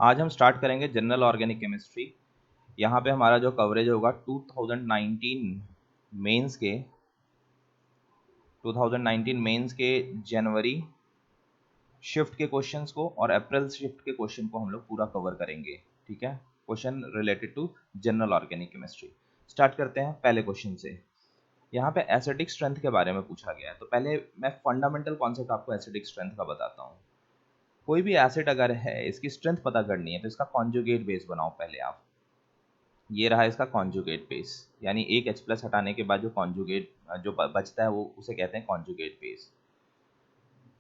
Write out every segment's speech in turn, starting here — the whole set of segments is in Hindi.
आज हम स्टार्ट करेंगे जनरल ऑर्गेनिक केमिस्ट्री। यहाँ पे हमारा जो कवरेज होगा 2019 मेंस के जनवरी शिफ्ट के क्वेश्चंस को और अप्रैल शिफ्ट के क्वेश्चन को हम लोग पूरा कवर करेंगे। ठीक है, question related to general organic chemistry. Start करते हैं पहले क्वेश्चन से। यहाँ पे एसिडिक स्ट्रेंथ के बारे में पूछा गया है, तो पहले मैं फंडामेंटल कॉन्सेप्ट आपको एसिडिक स्ट्रेंथ का बताता हूँ। कोई भी एसिड अगर है, इसकी स्ट्रेंथ पता करनी है तो इसका कॉन्जुगेट बेस बनाओ पहले आप। ये रहा इसका कॉन्जुगेट बेस, यानी एक H प्लस हटाने के बाद जो कॉन्जुगेट जो बचता है वो उसे कहते हैं कॉन्जुगेट बेस।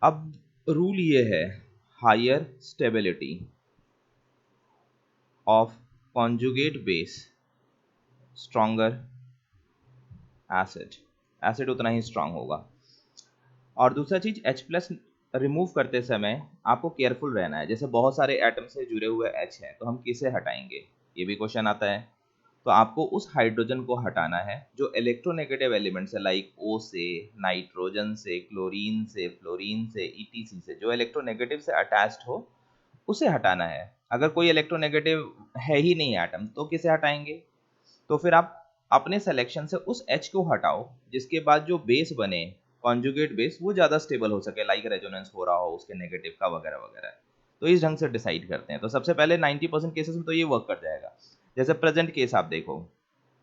अब रूल ये है, higher stability of conjugate base stronger acid, acid उतना ही स्ट्रांग होगा। और दूसरा चीज, H प्लस रिमूव करते समय आपको केयरफुल रहना है। जैसे बहुत सारे एटम से जुड़े हुए H हैं, तो हम किसे हटाएंगे, ये भी क्वेश्चन आता है। तो आपको उस हाइड्रोजन को हटाना है जो इलेक्ट्रोनेगेटिव एलिमेंट्स है, लाइक O से, नाइट्रोजन से, क्लोरीन से, फ्लोरीन से, ETC से, जो इलेक्ट्रोनेगेटिव से अटैच्ड हो उसे हटाना है। अगर कोई इलेक्ट्रोनेगेटिव है ही नहीं एटम तो किसे हटाएंगे, तो फिर आप अपने सिलेक्शन से उस H को हटाओ जिसके बाद जो बेस बने कॉन्जुगेट बेस वो ज़्यादा स्टेबल हो सके, लाइक रेजोनेंस हो रहा हो उसके नेगेटिव का वगैरह वगैरह। तो इस ढंग से डिसाइड करते हैं। तो सबसे पहले 90% केसेस में तो ये वर्क कर जाएगा। जैसे प्रेजेंट केस आप देखो,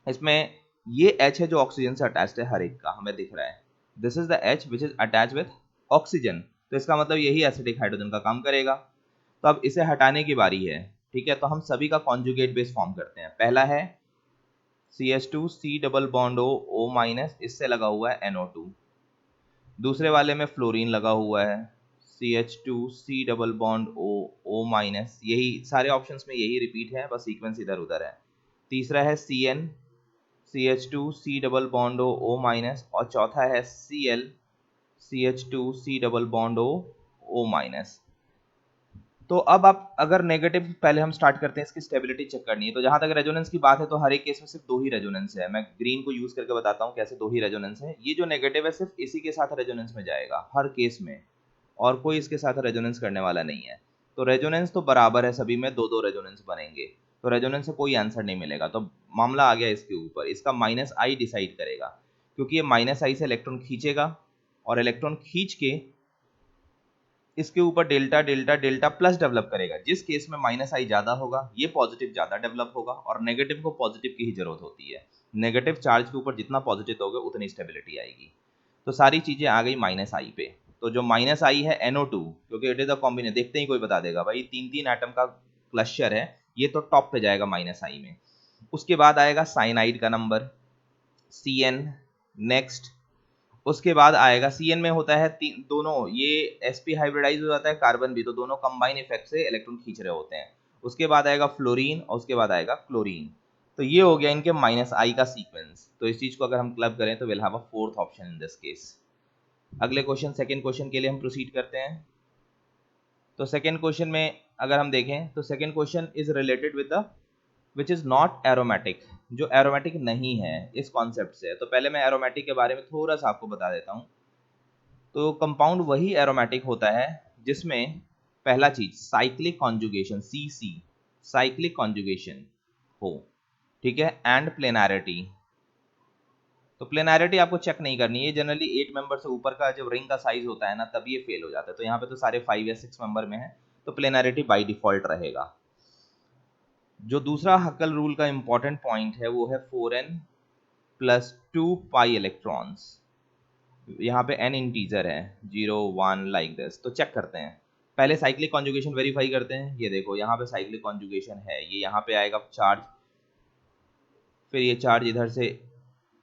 इसमें ये H है जो ऑक्सीजन से अटैच्ड है, हर एक का हमें दिख रहा है। This is the H which is attach with oxygen, तो इसका मतलब यही एसिडिक हाइड्रोजन का काम करेगा। तो अब इसे हटाने की बारी है। ठीक है, तो हम सभी का कॉन्जुगेट बेस फॉर्म करते हैं। पहला है CH2 C double bond O minus, इससे लगा हुआ है NO2। दूसरे वाले में फ्लोरीन लगा हुआ है, CH2 C double bond O minus. यही सारे ऑप्शंस में यही रिपीट है, बस सीक्वेंस इधर उधर है। तीसरा है CN CH2 C double bond O minus, और चौथा है Cl CH2 C double bond O minus. तो अब आप अगर नेगेटिव, पहले हम स्टार्ट करते हैं इसकी स्टेबिलिटी चेक करनी है। तो जहां तक रेजोनेंस की बात है तो हर एक केस में सिर्फ दो ही रेजोनेंस है। मैं ग्रीन को यूज करके बताता हूँ कैसे दो ही रेजोनेंस है। ये जो नेगेटिव है सिर्फ इसी के साथ रेजोनेंस में जाएगा हर केस में, और कोई इसके साथ रेजोनेंस करने वाला नहीं है। तो रेजोनेंस तो बराबर है, सभी में दो दो रेजोनेंस बनेंगे, तो रेजोनेंस से कोई आंसर नहीं मिलेगा। तो मामला आ गया इसके ऊपर, इसका -I डिसाइड करेगा, क्योंकि ये -I से इलेक्ट्रॉन खींचेगा और इलेक्ट्रॉन खींच के इसके ऊपर delta delta delta plus develop करेगा। जिस केस में -I ज्यादा होगा ये पॉजिटिव ज्यादा डेवलप होगा, और नेगेटिव को पॉजिटिव की ही जरूरत होती है। नेगेटिव चार्ज के ऊपर जितना पॉजिटिव दोगे उतनी स्टेबिलिटी आएगी। तो सारी चीजें आ गई -I पे। तो जो -I है NO2, क्योंकि इट इज अ कॉम्बिनेशन, देखते ही कोई बता देगा भाई तीन तीन एटम का क्लस्टर है, ये तो टॉप पे जाएगा -I में। उसके बाद आएगा साइनाइड का नंबर CN, नेक्स्ट। उसके बाद आएगा CN में होता है दोनों, ये sp हाइब्रिडाइज हो जाता है, कार्बन भी, तो दोनों कंबाइन इफेक्ट से इलेक्ट्रॉन खींच रहे होते हैं। उसके बाद आएगा फ्लोरीन और उसके बाद आएगा क्लोरीन। तो ये हो गया इनके -I का सीक्वेंस। तो इस चीज को अगर हम क्लब करें तो will have a fourth option in this case. अगले क्वेश्चन, सेकंड क्वेश्चन के लिए हम प्रोसीड करते हैं। तो सेकंड क्वेश्चन में अगर हम देखें तो second question is related with the which is not aromatic, जो एरोमेटिक नहीं है इस कॉन्सेप्ट से। तो पहले मैं एरोमेटिक के बारे में थोड़ा सा आपको बता देता हूँ। तो कंपाउंड वही एरोमेटिक होता है जिसमें पहला चीज cyclic conjugation CC, cyclic conjugation हो, ठीक है, एंड प्लेनारिटी। तो प्लेनारिटी आपको चेक नहीं करनी है, जनरली 8 मेंबर से ऊपर का जब रिंग का साइज होता है ना तब ये फेल हो जाता है। तो यहाँ पे तो सारे 5 या 6 मेंबर में है, तो प्लेनारिटी बाय डिफॉल्ट रहेगा। जो दूसरा हक्कल रूल का इंपॉर्टेंट पॉइंट है वो है 4n प्लस 2 पाई इलेक्ट्रॉन्स। यहाँ पे n इंटीजर है, 0 1 लाइक दिस। तो चेक करते हैं, पहले साइक्लिक कॉन्जुगेशन वेरीफाई करते हैं। ये देखो यहाँ पे साइक्लिक कॉन्जुगेशन है, ये यहाँ पे आएगा चार्ज, फिर ये चार्ज इधर से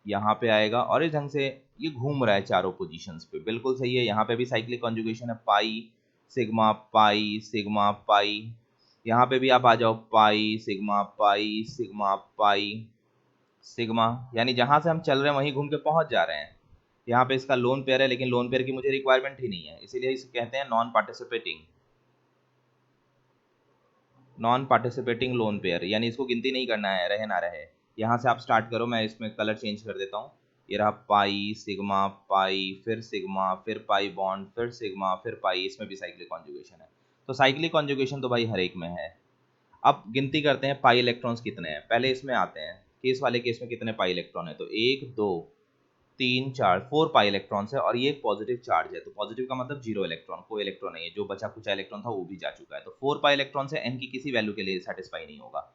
यहाँ पे आएगा, और इस ढंग से ये घूम रहा है चारों पोजीशंस पे, बिल्कुल सही है। यहाँ पे भी साइक्लिक कॉन्जुगेशन है, pi sigma pi sigma pi. यहाँ पे भी आप आ जाओ, pi sigma pi sigma pi sigma, यानी जहां से हम चल रहे हैं वहीं घूम के पहुंच जा रहे हैं। यहाँ पे इसका लोन पेयर है, लेकिन लोन पेयर की मुझे रिक्वायरमेंट ही नहीं है, इसीलिए इसे कहते हैं नॉन पार्टिसिपेटिंग लोन पेयर, यानी इसको गिनती नहीं करना है, रहे ना रहे। यहाँ से आप स्टार्ट करो, मैं इसमें कलर चेंज कर देता हूँ। ये रहा पाई सिग्मा पाई, फिर सिग्मा, फिर पाई बॉन्ड, फिर सिग्मा, फिर पाई, इसमें भी साइक्लिक कॉन्जुगेशन है। तो साइक्लिक कॉन्जुगेशन तो भाई हर एक में है। अब गिनती करते हैं पाई इलेक्ट्रॉन्स कितने हैं। पहले इसमें आते हैं, केस वाले केस में कितने पाई इलेक्ट्रॉन है, तो 1 2 3 4 4 पाई इलेक्ट्रॉन्स है और ये एक पॉजिटिव चार्ज है, तो पॉजिटिव का मतलब 0 इलेक्ट्रॉन, कोई इलेक्ट्रॉन नहीं है, जो बचा कुछ इलेक्ट्रॉन था वो भी जा चुका है। तो 4 पाई इलेक्ट्रॉन से n की किसी वैल्यू के लिए सेटिस्फाई नहीं होगा।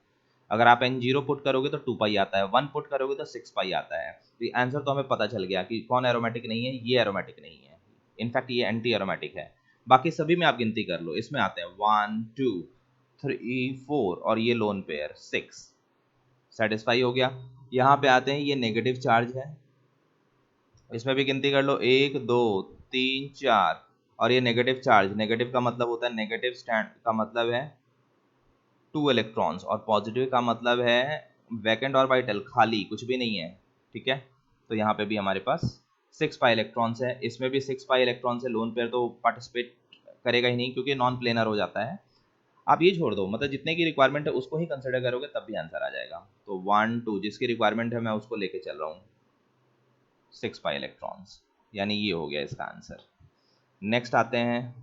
अगर आप n 0 पुट करोगे तो 2 पाई आता है, 1 पुट करोगे तो 6 पाई आता है। तो आंसर तो हमें पता चल गया कि कौन एरोमेटिक नहीं है, ये एरोमेटिक नहीं है, इनफैक्ट ये एंटी एरोमेटिक है। बाकी सभी में आप गिनती कर लो, इसमें आते हैं 1 2 3 4 और ये लोन पेयर 6, सेटिस्फाई हो गया। यहाँ पे आते हैं, ये नेगेटिव चार्ज है, इसमें भी गिनती कर लो 1 2 3 4 और ये नेगेटिव चार्ज, नेगेटिव का मतलब होता है, नेगेटिव स्टैंड का मतलब है 2 इलेक्ट्रॉन्स और पॉजिटिव का मतलब है वैकेंट ऑर्बिटल, खाली कुछ भी नहीं है, ठीक है। तो यहाँ पे भी हमारे पास 6 पाई इलेक्ट्रॉन्स है, इसमें भी 6 पाई इलेक्ट्रॉन्स है, लोन पेयर तो पार्टिसिपेट करेगा ही नहीं क्योंकि नॉन प्लेनर हो जाता है। आप ये छोड़ दो, मतलब जितने की रिक्वायरमेंट है उसको ही कंसिडर करोगे तब भी आंसर आ जाएगा। तो 1 2 जिसकी रिक्वायरमेंट है मैं उसको लेके चल रहा हूँ, 6 पाई इलेक्ट्रॉन्स, यानी ये हो गया इसका आंसर। नेक्स्ट आते हैं,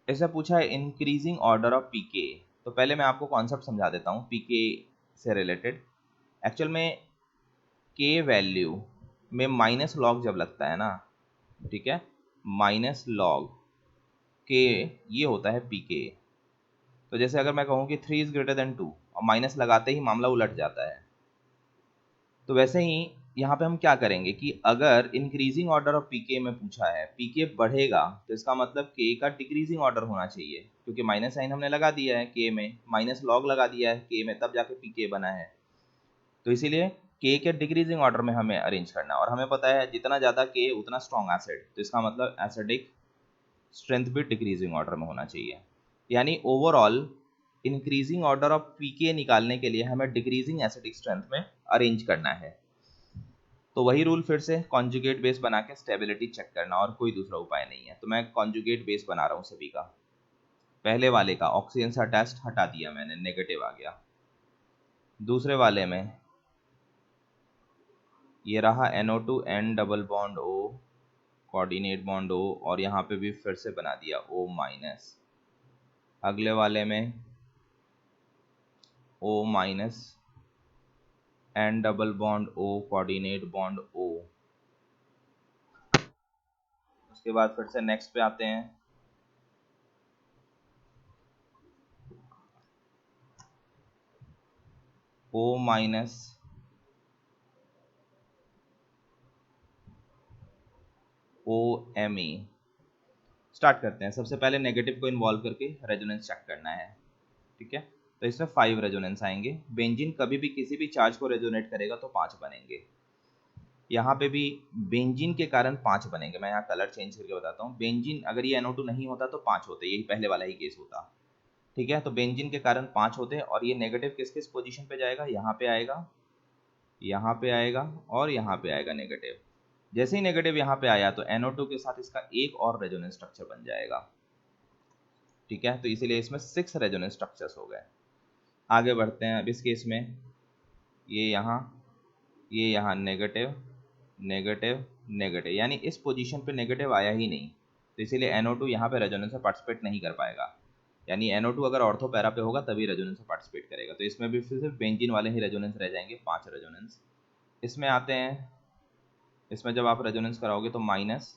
ऐसा पूछा है इंक्रीजिंग ऑर्डर ऑफ पीके। तो पहले मैं आपको कॉन्सेप्ट समझा देता हूँ पीके से रिलेटेड। एक्चुअल में के वैल्यू में माइनस लॉग जब लगता है ना, ठीक है, माइनस लॉग के ये होता है पीके। तो जैसे अगर मैं कहूँ कि 3 इज ग्रेटर देन 2 और माइनस लगाते ही मामला उलट जाता है, तो वैसे ही यहाँ पे हम क्या करेंगे कि अगर इंक्रीजिंग ऑर्डर ऑफ पीके में पूछा है, पीके बढ़ेगा तो इसका मतलब के का डिक्रीजिंग ऑर्डर होना चाहिए, क्योंकि माइनस साइन हमने लगा दिया है के में, माइनस लॉग लगा दिया है के में, तब जाके पीके बना है। तो इसीलिए के के डिक्रीजिंग ऑर्डर में हमें अरेंज करना है, और हमें पता है जितना ज़्यादा के उतना स्ट्रॉन्ग एसिड, तो इसका मतलब एसिडिक स्ट्रेंथ भी डिक्रीजिंग ऑर्डर में होना चाहिए। यानी ओवरऑल इंक्रीजिंग ऑर्डर ऑफ पीके निकालने के लिए हमें डिक्रीजिंग एसिडिक स्ट्रेंथ में अरेंज करना है। तो वही रूल फिर से, कॉन्जुगेट बेस बना के स्टेबिलिटी चेक करना, और कोई दूसरा उपाय नहीं है। तो मैं कॉन्जुगेट बेस बना रहा हूँ सभी का। पहले वाले का ऑक्सीजन सा टेस्ट हटा दिया मैंने, नेगेटिव आ गया। दूसरे वाले में ये रहा NO2 N double bond O, coordinate bond O, और यहाँ पे भी फिर से बना दिया O माइनस। अगले वाले में O minus N double bond O, coordinate bond O। उसके बाद फिर से नेक्स्ट पे आते हैं, O माइनस OMe। स्टार्ट करते हैं। सबसे पहले नेगेटिव को इन्वॉल्व करके रेजोनेंस चेक करना है, ठीक है। तो इसमें 5 रेजोनेंस आएंगे। बेंजीन कभी भी किसी भी चार्ज को रेजोनेट करेगा तो 5 बनेंगे। यहाँ पे भी बेंजीन के कारण 5 बनेंगे। मैं यहाँ कलर चेंज करके बताता हूँ। बेंजीन अगर ये NO2 नहीं होता तो 5 होते, यही पहले वाला ही केस होता, ठीक है। तो बेंजीन के कारण 5 होते हैं, और ये नेगेटिव किस किस पोजीशन पे जाएगा, यहाँ पे आएगा, यहाँ पे आएगा और यहाँ पे आएगा नेगेटिव। जैसे ही नेगेटिव यहाँ पे आया तो NO2 के साथ इसका एक और रेजोनेंस स्ट्रक्चर बन जाएगा, ठीक है। तो इसीलिए इसमें 6 रेजोनेंस स्ट्रक्चर्स हो गए। आगे बढ़ते हैं। अब इस केस में ये यहाँ नेगेटिव नेगेटिव नेगेटिव, यानी इस पोजीशन पे नेगेटिव आया ही नहीं, तो इसीलिए NO2 यहाँ पे रेजोनेंस में पार्टिसिपेट नहीं कर पाएगा। यानी NO2 अगर ऑर्थो पैरा पे होगा तभी रेजोनेंस में पार्टिसिपेट करेगा। तो इसमें भी फिर सिर्फ बेंजीन वाले ही रेजोनेंस रह जाएंगे, 5 रेजोनेंस। इसमें आते हैं, इसमें जब आप रेजोनेंस कराओगे तो माइनस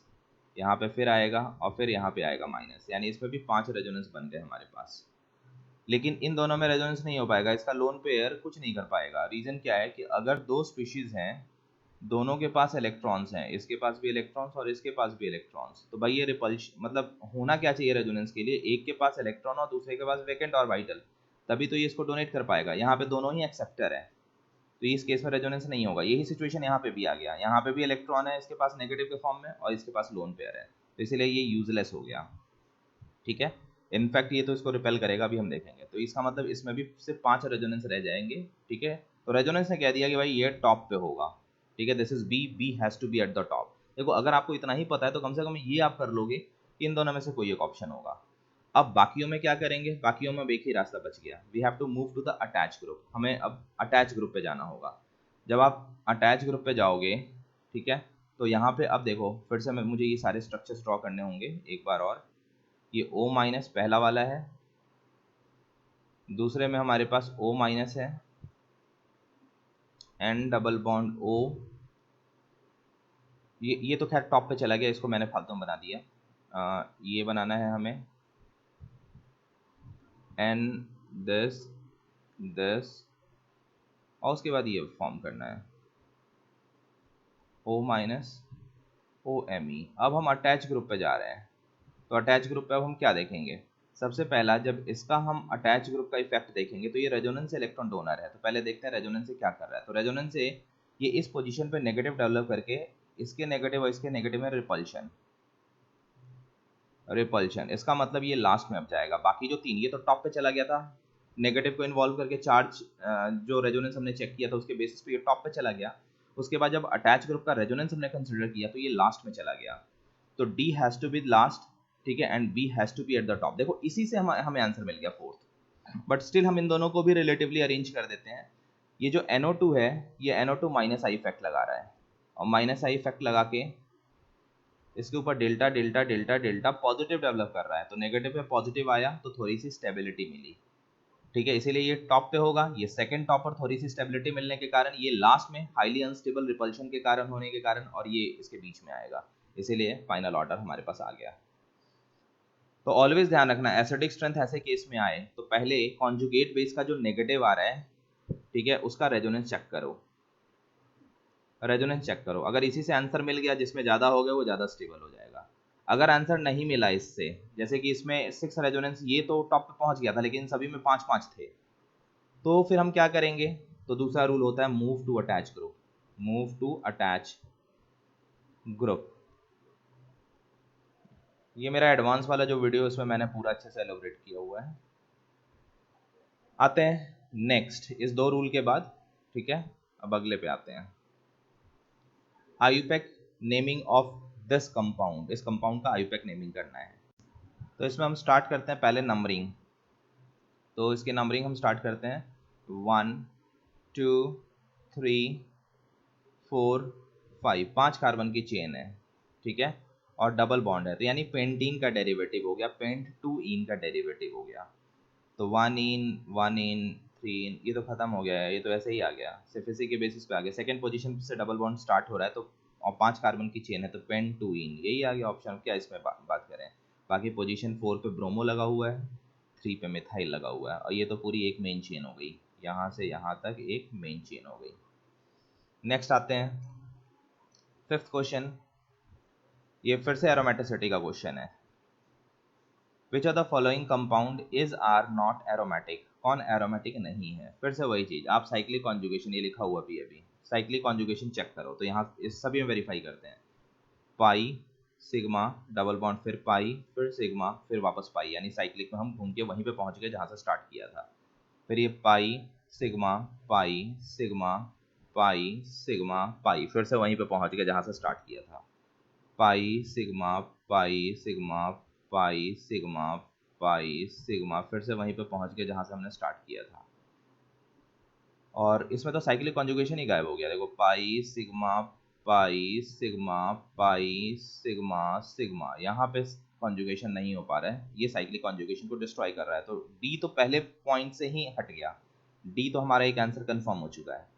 यहाँ पे फिर आएगा और फिर यहाँ पे आएगा माइनस, यानी इसमें भी 5 रेजोनेंस बन गए हमारे पास। लेकिन इन दोनों में रेजोनेंस नहीं हो पाएगा, इसका लोन पेयर कुछ नहीं कर पाएगा। रीज़न क्या है कि अगर दो स्पीशीज़ हैं, दोनों के पास इलेक्ट्रॉन्स हैं, इसके पास भी इलेक्ट्रॉन्स और इसके पास भी इलेक्ट्रॉन्स, तो भाई ये रिपल्शन, मतलब होना क्या चाहिए रेजोनेंस के लिए, एक के पास इलेक्ट्रॉन और दूसरे के पास वैकेंट ऑर्बिटल, तभी तो ये इसको डोनेट कर पाएगा। यहाँ पे दोनों ही एक्सेप्टर है, तो इस केस में रेजोनेंस नहीं होगा। यही सिचुएशन यहाँ पे भी आ गया, यहाँ पे भी इलेक्ट्रॉन है इसके पास नेगेटिव के फॉर्म में और इसके पास लोन पेयर है, तो इसीलिए ये यूजलेस हो गया, ठीक है। इनफैक्ट ये तो इसको रिपेल करेगा, भी हम देखेंगे। तो इसका मतलब इसमें भी सिर्फ 5 रेजोनेंस रह जाएंगे, ठीक है। तो रेजोनेंस ने कह दिया कि भाई ये टॉप पे होगा, ठीक है, this is B has to be at the top. देखो अगर आपको इतना ही पता है तो कम से कम ये आप कर लोगे कि इन दोनों में से कोई एक ऑप्शन होगा। अब बाकियों में क्या करेंगे, बाकियों में अब एक ही रास्ता बच गया, we have to move to the attach group. हमें अब अटैच ग्रुप पे जाना होगा। जब आप अटैच ग्रुप पे जाओगे, ठीक है, तो यहाँ पे अब देखो फिर से मुझे ये सारे स्ट्रक्चर्स ड्रॉ करने होंगे एक बार और। ये O माइनस पहला वाला है, दूसरे में हमारे पास O माइनस है, N डबल बॉन्ड O, ये तो खैर टॉप पे चला गया, इसको मैंने फालतू में बना दिया। ये बनाना है हमें N दिस दिस, और उसके बाद ये फॉर्म करना है O माइनस OMe। अब हम अटैच ग्रुप पे जा रहे हैं, तो अटैच ग्रुप पे अब हम क्या देखेंगे? सबसे पहला, जब इसका हम अटैच ग्रुप का इफेक्ट देखेंगे तो ये रेजोनेंस इलेक्ट्रॉन डोनर है, तो पहले देखते हैं रेजोनेंस से क्या कर रहा है। तो रेजोनेंस से ये इस पोजीशन पे नेगेटिव डेवलप करके इसके नेगेटिव और इसके नेगेटिव में रिपल्शन, रिपल्शन, इसका मतलब ये लास्ट में अब जाएगा। बाकी जो तीन, ये तो टॉप पे चला गया था, नेगेटिव को इन्वॉल्व करके चार्ज जो रेजोनेंस हमने चेक किया था उसके बेसिस पे ये टॉप पे चला गया। उसके बाद जब अटैच ग्रुप का रेजोनेंस हमने कंसिडर किया तो ये लास्ट में चला गया, तो D has to be last, ठीक है, and B has to be at the top. देखो इसी से हमें आंसर मिल गया फोर्थ, बट स्टिल हम इन दोनों को भी रिलेटिवली अरेंज कर देते हैं। ये जो NO2 है, ये NO2 माइनस आई इफेक्ट लगा रहा है, और माइनस आई इफेक्ट लगा के इसके ऊपर delta delta delta delta positive develop कर रहा है, तो नेगेटिव पे पॉजिटिव आया तो थोड़ी सी स्टेबिलिटी मिली, ठीक है, इसीलिए ये टॉप पे होगा। ये सेकंड टॉप पर थोड़ी सी स्टेबिलिटी मिलने के कारण, ये लास्ट में हाईली अनस्टेबल रिपल्शन के कारण होने के कारण, और ये इसके बीच में आएगा, इसीलिए फाइनल ऑर्डर हमारे पास आ गया। तो ऑलवेज ध्यान रखना, एसिडिक स्ट्रेंथ ऐसे केस में आए तो पहले कॉन्जुगेट बेस का जो नेगेटिव आ रहा है, ठीक है, उसका रेजोनेंस चेक करो, रेजोनेंस चेक करो। अगर इसी से आंसर मिल गया, जिसमें ज़्यादा हो गया वो ज़्यादा स्टेबल हो जाएगा। अगर आंसर नहीं मिला इससे, जैसे कि इसमें 6 रेजोनेंस, ये तो टॉप पे पहुंच गया था लेकिन सभी में 5-5 थे, तो फिर हम क्या करेंगे? तो दूसरा रूल होता है move to attach group, move to attach group. ये मेरा एडवांस वाला जो वीडियो है उसमें मैंने पूरा अच्छे से एलोबरेट किया हुआ है। आते हैं नेक्स्ट इस दो रूल के बाद, ठीक है, अब अगले पे आते हैं। IUPAC naming of this compound, इस कंपाउंड का आयुपेक नेमिंग करना है। तो इसमें हम स्टार्ट करते हैं पहले नंबरिंग, तो इसकी नंबरिंग हम स्टार्ट करते हैं 1 2 3 4 5, 5 कार्बन की चेन है, ठीक है, और डबल बॉन्ड है, तो यानी पेंटीन का डेरिवेटिव हो गया, पेंट 2 इन का डेरिवेटिव हो गया। तो 1 इन 1 इन 3 इन, ये तो खत्म हो गया है, ये तो ऐसे ही आ गया, सिर्फ इसी के बेसिस पे आ गया। सेकंड पोजीशन से डबल बॉन्ड स्टार्ट हो रहा है, तो और 5 कार्बन की चेन है, तो पेंट 2 इन, यही आ गया ऑप्शन। क्या इसमें बात करें? बाकी पोजीशन 4 पे ब्रोमो लगा हुआ है, 3 पे मिथाइल लगा हुआ है, और ये तो पूरी एक मेन चेन हो गई, यहाँ से यहाँ तक एक मेन चेन हो गई। नेक्स्ट आते हैं फिफ्थ क्वेश्चन, ये फिर से एरोमेटिसिटी का क्वेश्चन है। Which of the following compound is or not aromatic, कौन एरोमेटिक नहीं है? फिर से वही चीज, आप साइक्लिक कॉन्जुगेशन, ये लिखा हुआ भी अभी, साइक्लिक कॉन्जुगेशन चेक करो, तो यहाँ इस सभी में वेरीफाई करते हैं। पाई सिग्मा डबल बॉन्ड, फिर पाई, फिर सिग्मा, फिर वापस पाई, यानी साइक्लिक में हम घूम के वहीं पे पहुंच गए जहाँ से स्टार्ट किया था। फिर ये pi sigma pi sigma pi sigma pi, फिर से वहीं पे पहुंच गए जहाँ से स्टार्ट किया था। Pi sigma pi sigma pi sigma pi sigma, फिर से वहीं पे पहुंच गए जहाँ से हमने स्टार्ट किया था। और इसमें तो साइक्लिक कॉन्जुगेशन ही गायब हो गया, देखो pi sigma pi sigma pi sigma sigma, यहाँ पे कॉन्जुगेशन नहीं हो पा रहा है, ये साइक्लिक कॉन्जुगेशन को डिस्ट्रॉय कर रहा है। तो डी तो पहले पॉइंट से ही हट गया, डी तो हमारा एक आंसर कंफर्म हो चुका है।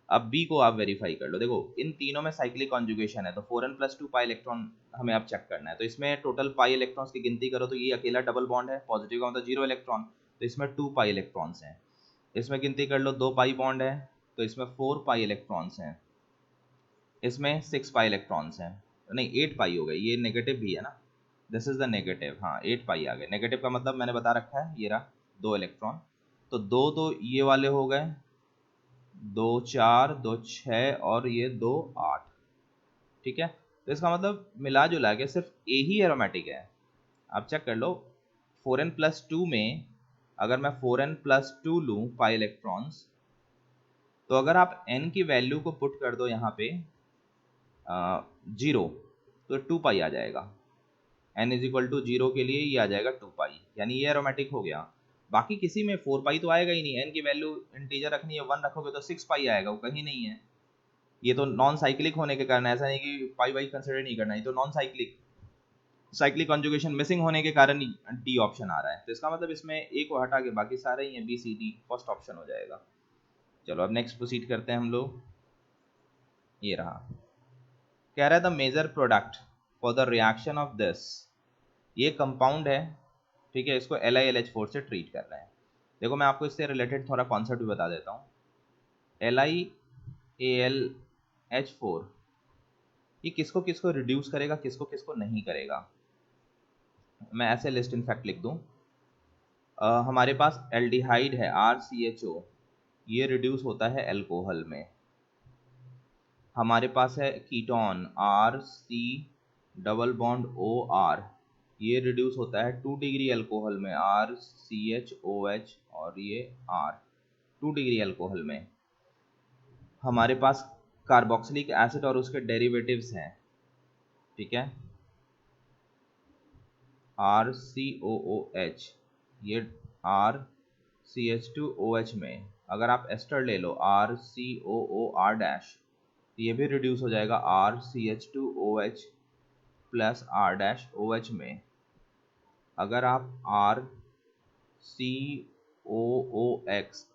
अब बी को आप वेरीफाई कर लो, देखो इन तीनों में साइक्लिक कॉन्जुगेशन है, तो 4n+2 पाई इलेक्ट्रॉन हमें अब चेक करना है। तो इसमें टोटल पाई इलेक्ट्रॉन्स की गिनती करो तो ये अकेला डबल बॉन्ड है, पॉजिटिव का मतलब 0 इलेक्ट्रॉन, तो इसमें 2 पाई इलेक्ट्रॉन्स हैं। इसमें गिनती कर लो 2 पाई बॉन्ड है, तो इसमें 4 पाई इलेक्ट्रॉन्स हैं, इसमें 6 पाई इलेक्ट्रॉन्स हैं, नहीं 8 पाई हो गई, ये नेगेटिव भी है ना, दिस इज द नेगेटिव, हाँ 8 पाई आ गए। नेगेटिव का मतलब मैंने बता रखा है, ये रहा 2 इलेक्ट्रॉन, तो 2 तो ये वाले हो गए, 2 4 2 6 और ये 2 8, ठीक है। तो इसका मतलब मिला जुला के सिर्फ ए ही एरोमेटिक है। आप चेक कर लो 4n+2 में, अगर मैं 4n+2 लूँ पाई इलेक्ट्रॉन्स, तो अगर आप n की वैल्यू को पुट कर दो यहाँ पे 0, तो 2 पाई आ जाएगा। n इज इक्वल टू 0 के लिए ये आ जाएगा 2 पाई, यानी ये एरोमेटिक हो गया। बाकी किसी में 4 पाई तो आएगा ही नहीं, n की वैल्यू इंटीजर रखनी है, 1 रखोगे तो 6 पाई आएगा, वो कहीं नहीं है। ये तो नॉन साइक्लिक होने के कारण, ऐसा नहीं कि पाई वाई कंसिडर नहीं करना, ये तो non cyclic, cyclic conjugation missing होने के कारण डी ऑप्शन आ रहा है, तो इसका मतलब इसमें ए को हटा के बाकी सारे ही हैं, B C D first option हो जाएगा। चलो अब नेक्स्ट प्रोसीड करते हैं हम लोग। ये रहा, कह रहा है the major product for the reaction of this, ये कंपाउंड है, ठीक है, इसको LiLH4 से ट्रीट कर रहे हैं। देखो मैं आपको इससे रिलेटेड थोड़ा कॉन्सेप्ट भी बता देता हूँ। LiAlH4 ये किसको किसको रिड्यूस करेगा, किसको किसको नहीं करेगा। मैं ऐसे लिस्ट इनफैक्ट लिख दूँ, हमारे पास एल्डिहाइड है RCHO, ये रिड्यूस होता है अल्कोहल में। हमारे पास है ketone RC double bond OR, ये रिड्यूस होता है 2 डिग्री अल्कोहल में RCHOH, और ये R 2 डिग्री अल्कोहल में। हमारे पास कार्बोक्सिलिक एसिड और उसके डेरिवेटिव्स हैं, ठीक है, RCOOH, ये RCH2OH में अगर आप एस्टर ले लो RCOOR', ये भी रिड्यूस हो जाएगा RCH2OH प्लस R' में। अगर आप RCOOX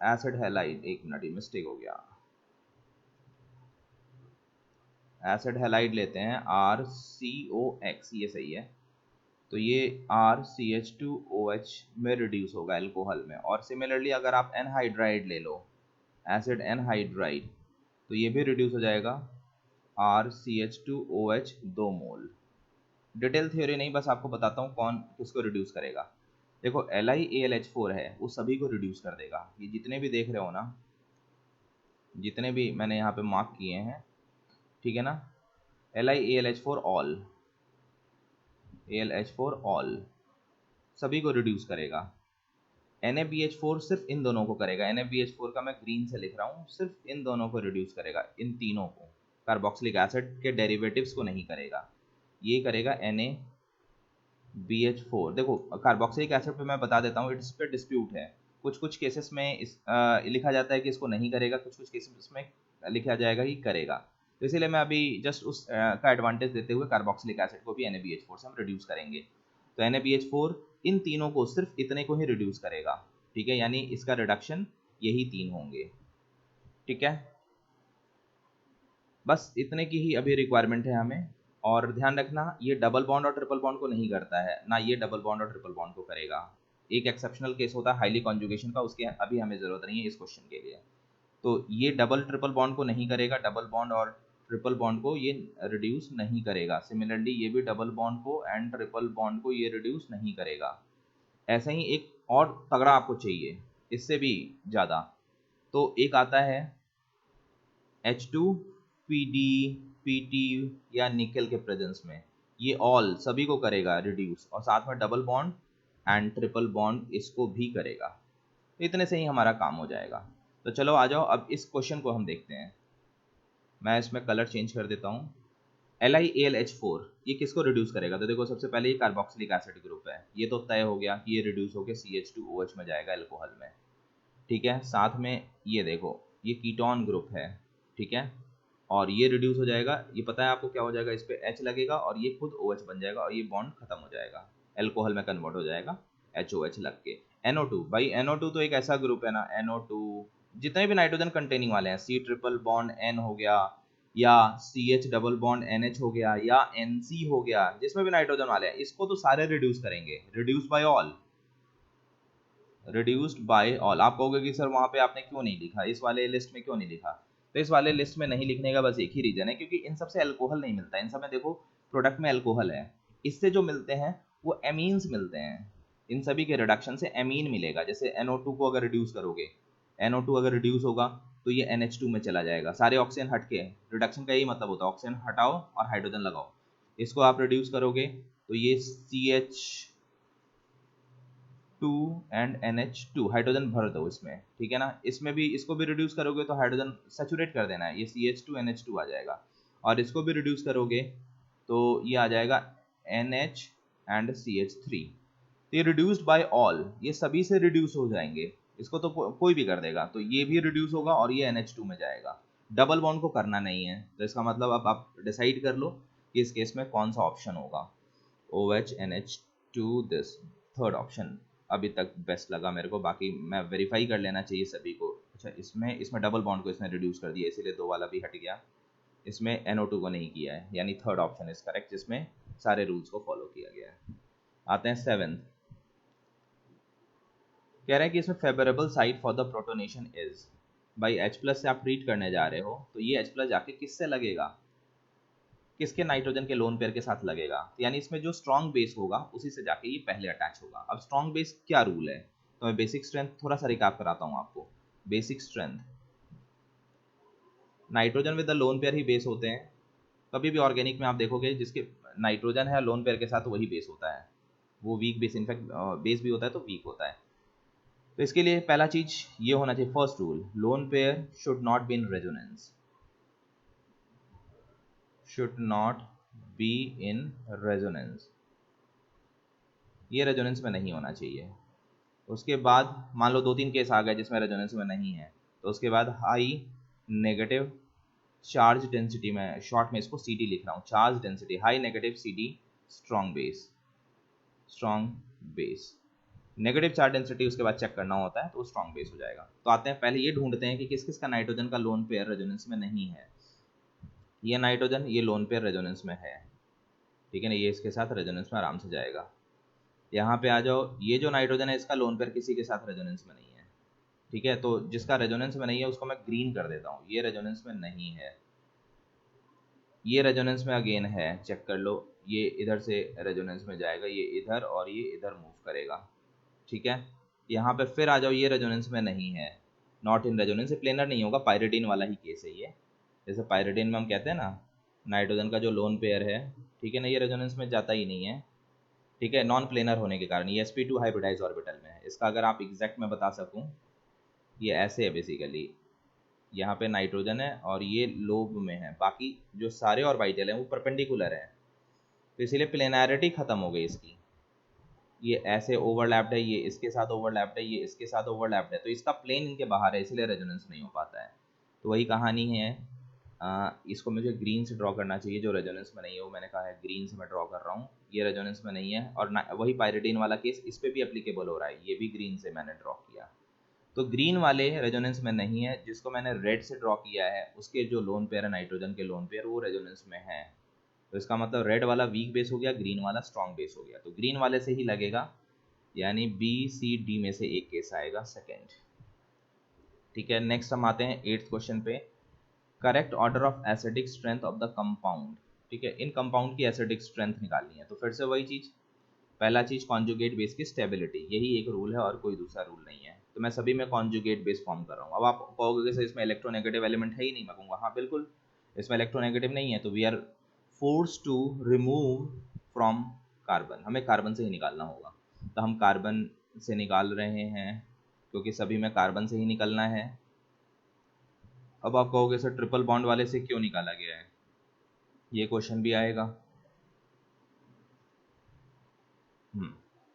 एसिड हैलाइड, एक मिनट ये मिस्टेक हो गया, एसिड हैलाइड लेते हैं RCOX, ये सही है, तो ये RCH2OH में रिड्यूस होगा अल्कोहल में। और सिमिलरली अगर आप एनहाइड्राइड ले लो, एसिड एनहाइड्राइड, तो ये भी रिड्यूस हो जाएगा RCH2OH 2 मोल। डिटेल थ्योरी नहीं, बस आपको बताता हूँ कौन किसको रिड्यूस करेगा। देखो LiAlH4 है, वो सभी को रिड्यूस कर देगा। ये जितने भी देख रहे हो ना, जितने भी मैंने यहाँ पे मार्क किए हैं, ठीक है ना, LiAlH4 ऑल, AlH4 ऑल सभी को रिड्यूस करेगा। NaBH4 सिर्फ इन दोनों को करेगा, NaBH4 का मैं ग्रीन से लिख रहा हूँ, सिर्फ इन दोनों को रिड्यूस करेगा, इन तीनों को, कार्बोक्सिलिक एसिड के डेरिवेटिव्स को नहीं करेगा। ये करेगा NaBH4। देखो कार्बोक्सिलिक एसिड पे मैं बता देता हूँ, इस पे डिस्प्यूट है, कुछ कुछ केसेस में लिखा जाता है कि इसको नहीं करेगा, कुछ कुछ केसेस में लिखा जाएगा कि करेगा। तो इसीलिए मैं अभी जस्ट उस का एडवांटेज देते हुए कार्बोक्सिलिक एसिड को भी NaBH4 से हम रिड्यूस करेंगे। तो NaBH4 इन तीनों को सिर्फ इतने को ही रिड्यूस करेगा, ठीक है, यानी इसका रिडक्शन यही 3 होंगे, ठीक है। बस इतने की ही अभी रिक्वायरमेंट है हमें। और ध्यान रखना ये डबल बॉन्ड और ट्रिपल बॉन्ड को नहीं करता है, ना ये डबल बॉन्ड और ट्रिपल बॉन्ड को करेगा। एक एक्सेप्शनल केस होता है हाईली कॉन्जुगेशन का, उसके अभी हमें ज़रूरत नहीं है इस क्वेश्चन के लिए। तो ये डबल ट्रिपल बॉन्ड को नहीं करेगा, डबल बॉन्ड और ट्रिपल बॉन्ड को ये रिड्यूस नहीं करेगा। सिमिलरली ये भी डबल बॉन्ड को एंड ट्रिपल बॉन्ड को ये रिड्यूस नहीं करेगा। ऐसा ही एक और तगड़ा आपको चाहिए, इससे भी ज़्यादा, तो एक आता है H2PD PT या निकल के प्रेजेंस में, ये ऑल सभी को करेगा रिड्यूस, और साथ में double bond and triple bond इसको भी करेगा। तो इतने से ही हमारा काम हो जाएगा। तो चलो आ जाओ, अब इस क्वेश्चन को हम देखते हैं। मैं इसमें कलर चेंज कर देता हूँ। LiAlH4 ये किसको रिड्यूस करेगा, तो देखो सबसे पहले ये कार्बोक्सिलिक एसिड ग्रुप है, ये तो तय हो गया कि ये रिड्यूस होकर CH2OH में जाएगा अल्कोहल में, ठीक है। साथ में ये देखो ये कीटोन ग्रुप है, ठीक है, और ये रिड्यूस हो जाएगा, ये पता है आपको क्या हो जाएगा, इस पे H लगेगा और ये खुद OH बन जाएगा और ये बॉन्ड खत्म हो जाएगा, अल्कोहल में कन्वर्ट हो जाएगा HOH लग के। NO2 भाई, NO2 तो एक ऐसा ग्रुप है ना, NO2 जितने भी नाइट्रोजन कंटेनिंग वाले हैं, C ट्रिपल बॉन्ड N हो गया, या CH डबल बॉन्ड NH हो गया, या NC हो गया, जिसमें भी नाइट्रोजन वाले हैं, इसको तो सारे रिड्यूस करेंगे, reduce by all, reduced by all. आप कहोगे कि सर वहाँ पे आपने क्यों नहीं लिखा, इस वाले लिस्ट में क्यों नहीं लिखा, तो इस वाले लिस्ट में नहीं लिखने का बस एक ही रीजन है, क्योंकि इन सबसे अल्कोहल नहीं मिलता, इन सब में देखो प्रोडक्ट में अल्कोहल है, इससे जो मिलते हैं वो एमीन्स मिलते हैं, इन सभी के रिडक्शन से एमीन मिलेगा। जैसे NO2 को अगर रिड्यूस करोगे, NO2 अगर रिड्यूस होगा तो ये NH2 में चला जाएगा, सारे ऑक्सीजन हट के, रिडक्शन का यही मतलब होता है, ऑक्सीजन हटाओ और हाइड्रोजन लगाओ, इसको आप रिड्यूस करोगे तो ये CH2 एंड NH2 हाइड्रोजन भर दो इसमें, ठीक है ना, इसमें भी इसको भी रिड्यूस करोगे तो हाइड्रोजन सैचुरेट कर देना है, ये CH2 NH2 आ जाएगा, और इसको भी रिड्यूस करोगे तो ये आ जाएगा NH एंड CH3। तो ये रिड्यूस्ड बाय ऑल, ये सभी से रिड्यूस हो जाएंगे, इसको तो कोई भी कर देगा, तो ये भी रिड्यूस होगा और ये NH2 में जाएगा। डबल बॉन्ड को करना नहीं है, तो इसका मतलब अब आप डिसाइड कर लो कि इस केस में कौन सा ऑप्शन होगा। OH दिस थर्ड ऑप्शन अभी तक बेस्ट लगा मेरे को, बाकी मैं वेरीफाई कर लेना चाहिए सभी को। अच्छा, इसमें डबल बॉन्ड को इसने रिड्यूस कर दिया, इसीलिए 2 वाला भी हट गया। इसमें NO2 को नहीं किया है, यानी थर्ड ऑप्शन इज करेक्ट, जिसमें सारे रूल्स को फॉलो किया गया है। आते हैं 7th, कह रहा है कि इसमें favourable site for the protonation is, भाई H+ से आप ट्रीट करने जा रहे हो तो ये H+ जाके किससे लगेगा, किसके नाइट्रोजन के लोन पेयर के साथ लगेगा, तो यानी इसमें जो स्ट्रॉन्ग बेस होगा उसी से जाके ये पहले अटैच होगा। अब स्ट्रॉन्ग बेस क्या रूल है, तो मैं बेसिक स्ट्रेंथ थोड़ा सा रिकैप कराता हूँ आपको। Basic strength, nitrogen with the lone pair he base होते हैं। कभी भी ऑर्गेनिक में आप देखोगे जिसके नाइट्रोजन है लोन पेयर के साथ वही बेस होता है, वो वीक बेस, इनफैक्ट बेस भी होता है तो वीक होता है। तो इसके लिए पहला चीज ये होना चाहिए, first rule, lone pair should not be in resonance, should not be in resonance, ये रेजोनेंस में नहीं होना चाहिए। उसके बाद मान लो 2-3 केस आ गए जिसमें रेजोनेंस में नहीं है, तो उसके बाद हाई नेगेटिव चार्ज डेंसिटी, में शॉर्ट में इसको CD लिख रहा हूँ, charge density high negative CD strong base, strong base, negative charge density उसके बाद चेक करना होता है तो स्ट्रॉन्ग बेस हो जाएगा। तो आते हैं पहले ये ढूंढते हैं कि किस किस का नाइट्रोजन का लोन पेयर रेजोनेंस में नहीं है। ये नाइट्रोजन ये लोन पेयर रेजोनेंस में है, ठीक है ना, ये इसके साथ रेजोनेंस में आराम से जाएगा। यहाँ पे आ जाओ, ये जो नाइट्रोजन है इसका लोन पेयर किसी के साथ रेजोनेंस में नहीं है, ठीक है, तो जिसका रेजोनेंस में नहीं है उसको मैं ग्रीन कर देता हूँ, ये रेजोनेंस में नहीं है। ये रेजोनेंस में अगेन है, चेक कर लो, ये इधर से रेजोनेंस में जाएगा, ये इधर और ये इधर मूव करेगा, ठीक है। यहाँ पे फिर आ जाओ, ये रेजोनेंस में नहीं है, नॉट इन रेजोनेंस, से प्लेनर नहीं होगा, पायरिडीन वाला ही केस है ये। जैसे पायरिडीन में हम कहते हैं ना, नाइट्रोजन का जो लोन पेयर है, ठीक है ना, ये रेजोनेंस में जाता ही नहीं है, ठीक है, नॉन प्लेनर होने के कारण। ये sp2 हाइब्रिडाइज ऑर्बिटल में है। इसका अगर आप एग्जैक्ट में बता सकूं, ये ऐसे है बेसिकली, यहाँ पे नाइट्रोजन है और ये लोब में है, बाकी जो सारे ऑर्बिटल हैं वो परपेंडिकुलर है, तो इसीलिए प्लेनैरिटी खत्म हो गई इसकी। ये ऐसे ओवरलैप्ड है, ये इसके साथ ओवरलैप्ड है, ये इसके साथ ओवरलैप्ड है, तो इसका प्लेन इनके बाहर है, इसलिए रेजोनेंस नहीं हो पाता है। तो वही कहानी है, इसको मुझे ग्रीन से ड्रॉ करना चाहिए, जो रेजोनेंस में नहीं है वो मैंने कहा है ग्रीन से मैं ड्रॉ कर रहा हूँ, ये रेजोनेंस में नहीं है। और वही पायरिडीन वाला केस इस पर भी एप्लीकेबल हो रहा है, ये भी ग्रीन से मैंने ड्रॉ किया। तो ग्रीन वाले रेजोनेंस में नहीं है, जिसको मैंने रेड से ड्रॉ किया है उसके जो लोन पेयर है नाइट्रोजन के लोन पेयर वो रेजोनेंस में है। तो इसका मतलब रेड वाला वीक बेस हो गया, ग्रीन वाला स्ट्रॉन्ग बेस हो गया, तो ग्रीन वाले से ही लगेगा, यानी B, C, D में से एक केस आएगा सेकेंड, ठीक है। नेक्स्ट हम आते हैं 8th क्वेश्चन पे, correct order of acidic strength of the compound, ठीक है, इन कंपाउंड की एसिडिक स्ट्रेंथ निकालनी है। तो फिर से वही चीज, पहला चीज कॉन्जुगेट बेस की स्टेबिलिटी, यही एक रूल है और कोई दूसरा रूल नहीं है। तो मैं सभी में कॉन्जुगेट बेस फॉर्म कर रहा हूँ। अब आप कहोगे सर इसमें इलेक्ट्रोनेगेटिव एलिमेंट है ही नहीं, मैं कहूँगा हाँ बिल्कुल, इसमें इलेक्ट्रोनेगेटिव नहीं है, तो we are force to remove from carbon, हमें कार्बन से ही निकालना होगा, तो हम कार्बन से निकाल रहे हैं क्योंकि सभी में कार्बन से ही निकलना है। अब आप कहोगे सर ट्रिपल बॉन्ड वाले से क्यों निकाला गया है, ये क्वेश्चन भी आएगा।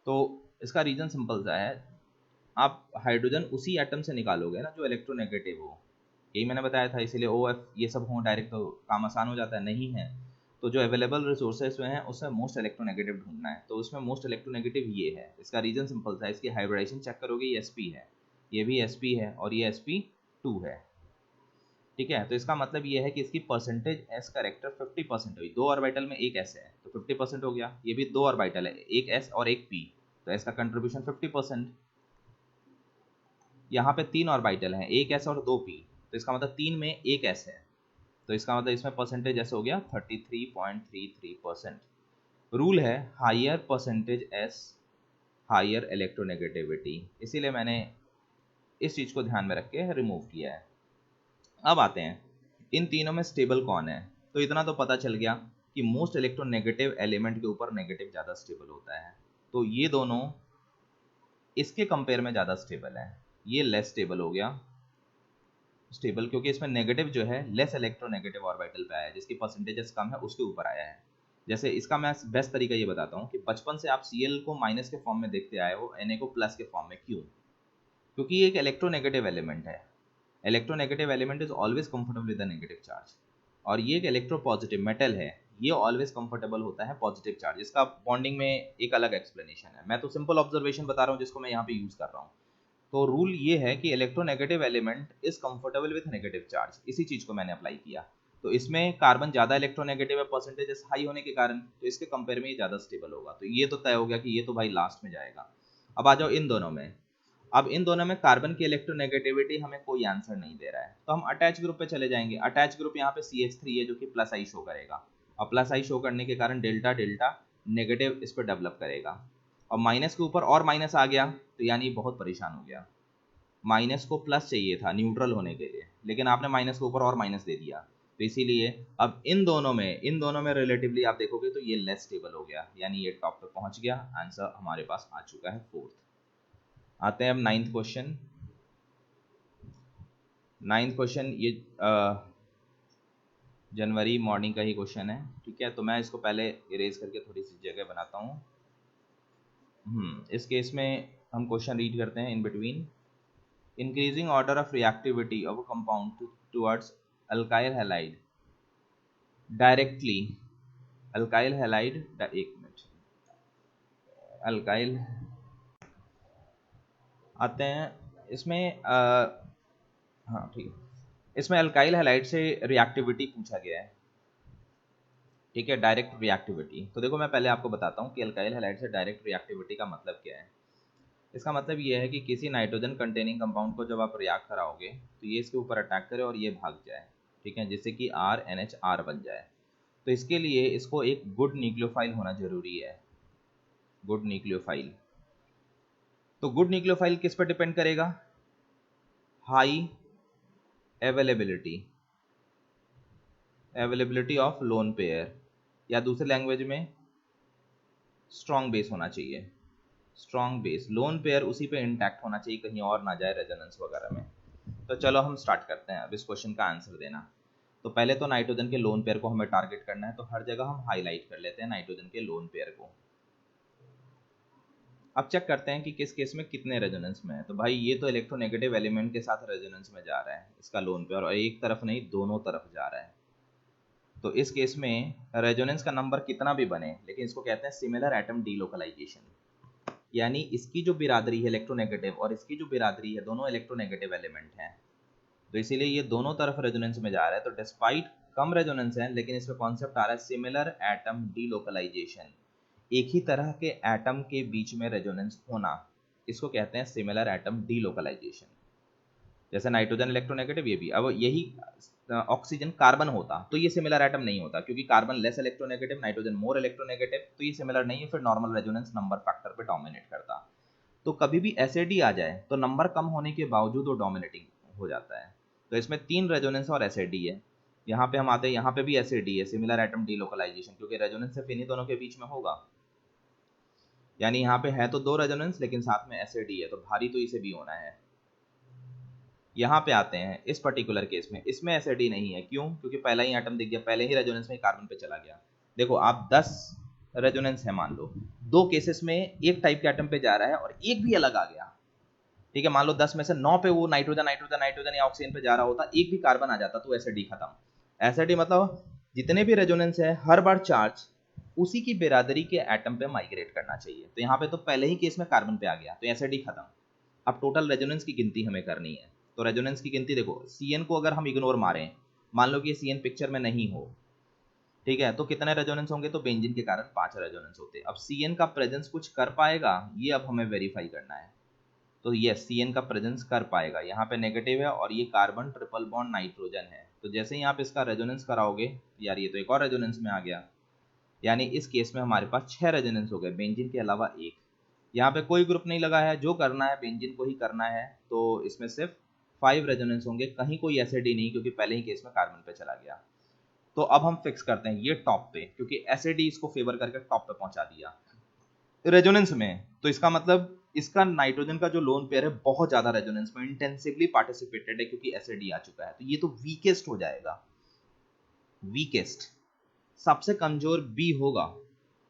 तो इसका रीजन सिंपल सा है, आप हाइड्रोजन उसी एटम से निकालोगे ना जो इलेक्ट्रोनेगेटिव हो, यही मैंने बताया था, इसीलिए OF ये सब हो डायरेक्ट तो काम आसान हो जाता है, नहीं है तो जो अवेलेबल रिसोर्सेज में है उसमें मोस्ट इलेक्ट्रोनेगेटिव ढूंढना है, तो उसमें मोस्ट इलेक्ट्रोनेगेटिव ये है। इसका रीजन सिंपल सा है, इसकी हाइब्रिडाइजेशन चेक करोगे, ये sp है, ये भी sp है और ये sp2 है, ठीक है। तो इसका मतलब ये है कि इसकी परसेंटेज s करेक्टर 50% हुई, 2 ऑर्बिटल में एक s है तो 50% हो गया, ये भी 2 ऑर्बिटल है, एक s और एक p, तो s का कंट्रीब्यूशन 50%। यहाँ पे 3 ऑर्बिटल हैं, एक s और 2 p, तो इसका मतलब 3 में एक s है, तो इसका मतलब इसमें परसेंटेज s हो गया 33.33%। रूल है higher percentage s higher electronegativity, इसीलिए मैंने इस चीज़ को ध्यान में रख के रिमूव किया है। अब आते हैं इन तीनों में स्टेबल कौन है, तो इतना तो पता चल गया कि मोस्ट इलेक्ट्रोनेगेटिव एलिमेंट के ऊपर नेगेटिव ज़्यादा स्टेबल होता है, तो ये दोनों इसके कंपेयर में ज़्यादा स्टेबल है, ये लेस स्टेबल हो गया, स्टेबल क्योंकि इसमें नेगेटिव जो है लेस इलेक्ट्रोनेगेटिव ऑर्बिटल पे आया है, जिसकी परसेंटेजेस कम है उसके ऊपर आया है। जैसे इसका मैं बेस्ट तरीका ये बताता हूँ कि बचपन से आप Cl को माइनस के फॉर्म में देखते आए हो, Na को प्लस के फॉर्म में, क्यों, क्योंकि ये एक इलेक्ट्रोनेगेटिव एलिमेंट है, electronegative element is always comfortable with the negative charge, और ये एक इलेक्ट्रोपॉजिटिव मेटल है, ये ऑलवेज कंफर्टेबल होता है पॉजिटिव चार्ज। इसका बॉन्डिंग में एक अलग एक्सप्लेनेशन है, मैं तो सिंपल ऑब्जर्वेशन बता रहा हूँ जिसको मैं यहाँ पे यूज कर रहा हूँ। तो रूल ये है कि electronegative element is comfortable with negative charge, इसी चीज को मैंने अप्लाई किया। तो इसमें कार्बन ज्यादा इलेक्ट्रोनेगेटिव है, परसेंटेज हाई होने के कारण, तो इसके कंपेयर में ये ज्यादा स्टेबल होगा। तो ये तो तय हो गया कि ये तो भाई लास्ट में जाएगा। अब आ जाओ इन दोनों में। अब इन दोनों में कार्बन की इलेक्ट्रोनेगेटिविटी हमें कोई आंसर नहीं दे रहा है, तो हम अटैच ग्रुप पे चले जाएंगे। अटैच ग्रुप यहाँ पे CH3 है जो कि प्लस आई शो करेगा, और प्लस आई शो करने के कारण डेल्टा डेल्टा नेगेटिव इस पर डेवलप करेगा। और माइनस के ऊपर और माइनस आ गया तो यानी बहुत परेशान हो गया। माइनस को प्लस चाहिए था न्यूट्रल होने के लिए, लेकिन आपने माइनस के ऊपर और माइनस दे दिया, तो इसीलिए अब इन दोनों में रिलेटिवली आप देखोगे तो ये लेस स्टेबल हो गया, यानी ये टॉप पे पहुंच गया। आंसर हमारे पास आ चुका है 4th। आते हैं अब 9th क्वेश्चन। 9th क्वेश्चन ये जनवरी मॉर्निंग का ही क्वेश्चन है, ठीक है। तो मैं इसको पहले इरेज करके थोड़ी सी जगह बनाता हूँ। इस केस में हम क्वेश्चन रीड करते हैं। In between increasing order of reactivity of a compound towards alkyl halide directly alkyl halide एक मिनट alkyl आते हैं इसमें हाँ ठीक है, इसमें अल्काइल हैलाइड से रिएक्टिविटी पूछा गया है, ठीक है, डायरेक्ट रिएक्टिविटी। तो देखो मैं पहले आपको बताता हूँ कि अल्काइल हैलाइड से डायरेक्ट रिएक्टिविटी का मतलब क्या है। इसका मतलब ये है कि किसी नाइट्रोजन कंटेनिंग कंपाउंड को जब आप रिएक्ट कराओगे तो ये इसके ऊपर अटैक करे और ये भाग जाए, ठीक है, जिससे कि RNHR बन जाए। तो इसके लिए इसको एक गुड न्यूक्लियोफाइल होना जरूरी है, गुड न्यूक्लियोफाइल। तो गुड न्यूक्लियोफाइल किस पर डिपेंड करेगा? High availability of lone pair, या दूसरे लैंग्वेज में स्ट्रॉन्ग बेस होना चाहिए। स्ट्रॉन्ग बेस, लोन पेयर उसी पे इंटैक्ट होना चाहिए, कहीं और ना जाए रेजोनेंस वगैरह में। तो चलो हम स्टार्ट करते हैं अब इस क्वेश्चन का आंसर देना। तो पहले तो नाइट्रोजन के लोन पेयर को हमें टारगेट करना है, तो हर जगह हम हाईलाइट कर लेते हैं नाइट्रोजन के लोन पेयर को। अब चेक करते हैं कि किस केस में कितने रेजोनेंस में है। तो भाई ये तो इलेक्ट्रोनेगेटिव एलिमेंट के साथ रेजोनेंस में जा रहा है इसका लोन पेयर, और एक तरफ नहीं दोनों तरफ जा रहा है। तो इस केस में रेजोनेंस का नंबर कितना भी बने, लेकिन इसको कहते हैं सिमिलर एटम डीलोकलाइजेशन, यानी इसकी जो बिरादरी है इलेक्ट्रोनेगेटिव और इसकी जो बिरादरी है दोनों इलेक्ट्रोनेगेटिव एलिमेंट हैं, तो इसीलिए ये दोनों तरफ रेजोनेंस में जा रहा है। तो डिस्पाइट कम रेजोनेंस है, लेकिन इसमें कॉन्सेप्ट आ रहा है सिमिलर एटम डीलोकलाइजेशन, एक ही तरह के एटम के बीच में रेजोनेंस होना, इसको कहते हैं सिमिलर एटम डीलोकलाइजेशन। जैसे नाइट्रोजन इलेक्ट्रोनेगेटिव, ये भी। अब यही ऑक्सीजन कार्बन होता तो ये सिमिलर एटम नहीं होता, क्योंकि carbon less electronegative, nitrogen more electronegative, तो ये सिमिलर नहीं है, फिर नॉर्मल रेजोनेंस नंबर फैक्टर पे डोमिनेट करता। तो कभी भी एसएडी आ जाए तो नंबर कम होने के बावजूद वो डोमिनेटिंग हो जाता है। तो इसमें 3 रेजोनेंस और एसएडी है। यहाँ पे हम आते हैं, यहाँ पे भी एसएडी है, सिमिलर एटम डीलोकलाइजेशन, क्योंकि रेजोनेंस सिर्फ इन्हीं दोनों के बीच में होगा। यानी यहाँ पे है तो 2 रेजोनेंस, लेकिन साथ में एसएडी है, तो भारी तो इसे भी होना है। यहाँ पे आते हैं इस पर्टिकुलर केस में, इसमें एसएडी नहीं है। क्यों? क्योंकि पहला ही एटम दिख गया, पहले ही रेजोनेंस में कार्बन पे चला गया। देखो आप 10 रेजोनेंस है मान लो, 2 केसेस में एक टाइप के एटम पे जा रहा है और एक भी अलग आ गया, ठीक है। मान लो 10 में से 9 पे वो नाइट्रोजन नाइट्रोजन नाइट्रोजन या ऑक्सीजन पे जा रहा होता, एक भी कार्बन आ जाता, तो एसएडी खत्म। एसएडी मतलब जितने भी रेजोनेंस है हर बार चार्ज उसी की बिरादरी के एटम पे माइग्रेट करना चाहिए। तो यहाँ पे तो पहले ही केस में कार्बन पे आ गया, तो एसएडी खत्म। अब टोटल रेजोनेंस की गिनती हमें करनी है। तो रेजोनेंस की गिनती देखो, सीएन को अगर हम इग्नोर मारें, मान लो कि सीएन पिक्चर में नहीं हो, ठीक है, तो कितने रेजोनेंस होंगे? तो बेंजीन के कारण 5 रेजोनेंस होते हैं। अब सीएन का प्रेजेंस कुछ कर पाएगा, ये अब हमें वेरीफाई करना है। तो यस, सीएन का प्रेजेंस कर पाएगा। यहाँ पे नेगेटिव है और ये कार्बन ट्रिपल बॉन्ड नाइट्रोजन है, तो जैसे ही आप इसका रेजोनेंस कराओगे, यार ये तो एक और रेजोनेंस में आ गया, यानी इस केस में हमारे पास 6 रेजोनेंस हो गए, बेंजीन के अलावा एक। यहाँ पे कोई ग्रुप नहीं लगा है, जो करना है बेंजीन को ही करना है, तो इसमें सिर्फ 5 रेजोनेंस होंगे, कहीं कोई एसएडी नहीं, क्योंकि पहले ही केस में कार्बन पे चला गया। तो अब हम फिक्स करते हैं ये टॉप पे, क्योंकि एसएडी इसको फेवर करके टॉप पे पहुंचा दिया रेजोनेंस में। तो इसका मतलब इसका नाइट्रोजन का जो लोन पेयर है बहुत ज्यादा रेजोनेंस में इंटेंसिवली पार्टिसिपेटेड है, क्योंकि एसएडी आ चुका है, तो ये तो वीकेस्ट हो जाएगा, वीकेस्ट। सबसे कमजोर बी होगा,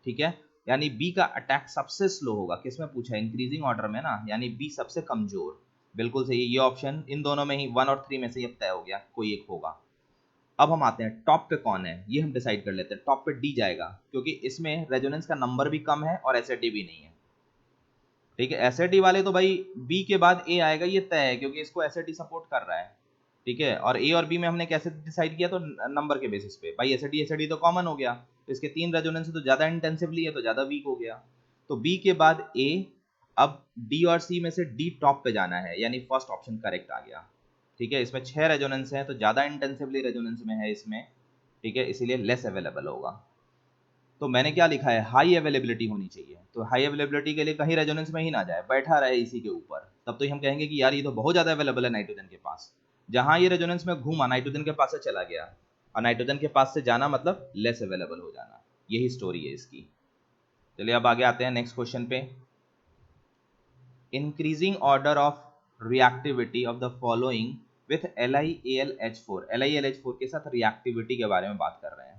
ठीक है, यानी बी का अटैक सबसे स्लो होगा। किसमें पूछा है? इंक्रीजिंग ऑर्डर में ना, यानी बी सबसे कमजोर। बिल्कुल सही, ये ऑप्शन इन दोनों में ही 1 और 3 में से अब तय हो गया, कोई एक होगा। अब हम आते हैं टॉप पे कौन है, ये हम डिसाइड कर लेते हैं। टॉप पे डी जाएगा क्योंकि इसमें रेजोनेंस का नंबर भी कम है और एसएटी भी नहीं है। ठीक है, एसएटी वाले तो भाई बी के बाद ए आएगा, ये तय है क्योंकि इसको एसएटी सपोर्ट कर रहा है। ठीक है, और ए और बी में हमने कैसे डिसाइड किया, तो नंबर के बेसिस पे। भाई एसएटी एसएटी तो कॉमन हो गया, तो इसके 3 रेजोनेंस तो ज्यादा इंटेंसिवली है तो ज्यादा वीक हो गया। तो बी के बाद ए, अब डी और सी में से डी टॉप पे जाना है, यानी फर्स्ट ऑप्शन करेक्ट आ गया। ठीक है, इसमें 6 रेजोनेंस है तो ज्यादा इंटेंसिवली रेजोनेंस में है इसमें। ठीक है, इसीलिए लेस अवेलेबल होगा। तो मैंने क्या लिखा है, हाई अवेलेबिलिटी होनी चाहिए। तो हाई अवेलेबिलिटी के लिए कहीं रेजोनेंस में ही ना जाए, बैठा रहे इसी के ऊपर, तब तो हम कहेंगे कि यार ये तो बहुत ज्यादा अवेलेबल है नाइट्रोजन के पास। जहां ये रेजोनेंस में घूमा, नाइट्रोजन के पास से चला गया, और नाइट्रोजन के पास से जाना मतलब लेस अवेलेबल हो जाना। यही स्टोरी है इसकी। चलिए अब आगे आते हैं नेक्स्ट क्वेश्चन पे। Increasing order of reactivity of the following with LiAlH4। LiAlH4 के साथ रिएक्टिविटी के बारे में बात कर रहे हैं।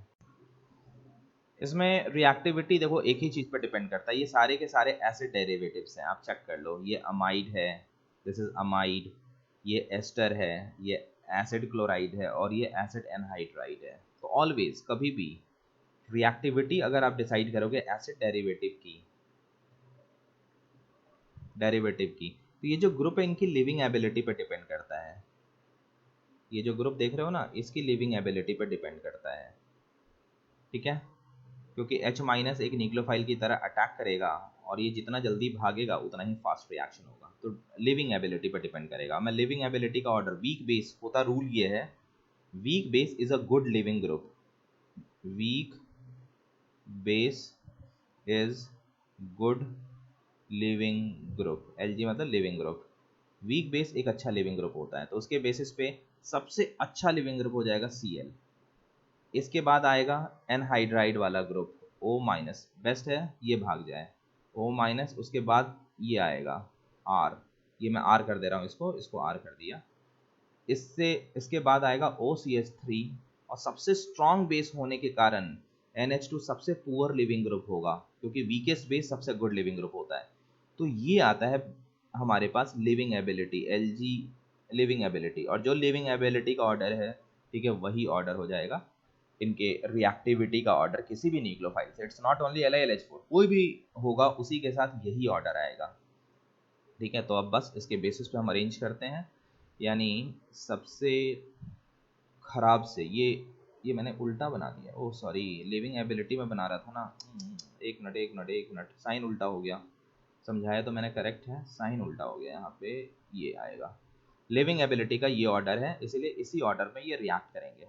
इसमें रिएक्टिविटी देखो एक ही चीज़ पर डिपेंड करता है, ये सारे के सारे एसिड डेरिवेटिव्स हैं, आप चेक कर लो। ये अमाइड है, दिस इज अमाइड, ये एस्टर है, ये एसिड क्लोराइड है, और ये एसिड एनहाइड्राइड है। तो ऑलवेज कभी भी रिएक्टिविटी अगर आप डिसाइड करोगे एसिड डेरिवेटिव की, तो ये जो ग्रुप है इनकी लिविंग एबिलिटी पर डिपेंड करता है। ये जो ग्रुप देख रहे हो ना, इसकी लिविंग एबिलिटी पर डिपेंड करता है। ठीक है, क्योंकि H- एक न्यूक्लियोफाइल की तरह अटैक करेगा, और ये जितना जल्दी भागेगा उतना ही फास्ट रिएक्शन होगा। तो लिविंग एबिलिटी पर डिपेंड करेगा। मैं लिविंग एबिलिटी का ऑर्डर, वीक बेस होता, रूल ये है, weak base is a good leaving group. Weak base is good leaving group. Lg मतलब लिविंग ग्रुप। वीक बेस एक अच्छा लिविंग ग्रुप होता है, तो उसके बेसिस पे सबसे अच्छा लिविंग ग्रुप हो जाएगा Cl। इसके बाद आएगा एनहाइड्राइड वाला ग्रुप, O- बेस्ट है, ये भाग जाए। O-, उसके बाद ये आएगा R, ये मैं R कर दे रहा हूँ, इसको R कर दिया। इसके बाद आएगा OCH3, और सबसे स्ट्रॉन्ग बेस होने के कारण NH2 सबसे पुअर लिविंग ग्रुप होगा, क्योंकि वीकेस्ट बेस सबसे गुड लिविंग ग्रुप होता है। तो ये आता है हमारे पास leaving ability, Lg leaving ability, और जो लिविंग एबिलिटी का ऑर्डर है, ठीक है, वही ऑर्डर हो जाएगा इनके रिएक्टिविटी का ऑर्डर किसी भी न्यूक्लियोफाइल से। इट्स नॉट ओनली LiLH4, कोई भी होगा उसी के साथ यही ऑर्डर आएगा। ठीक है, तो अब बस इसके बेसिस पे हम अरेंज करते हैं, यानी सबसे खराब से ये मैंने उल्टा बना दिया, ओह सॉरी, लिविंग एबिलिटी में बना रहा था ना। एक मिनट, साइन उल्टा हो गया। समझाया तो मैंने करेक्ट है, साइन उल्टा हो गया यहाँ पे। ये आएगा लिविंग एबिलिटी का ये ऑर्डर है, इसलिए इसी ऑर्डर में ये रिएक्ट करेंगे।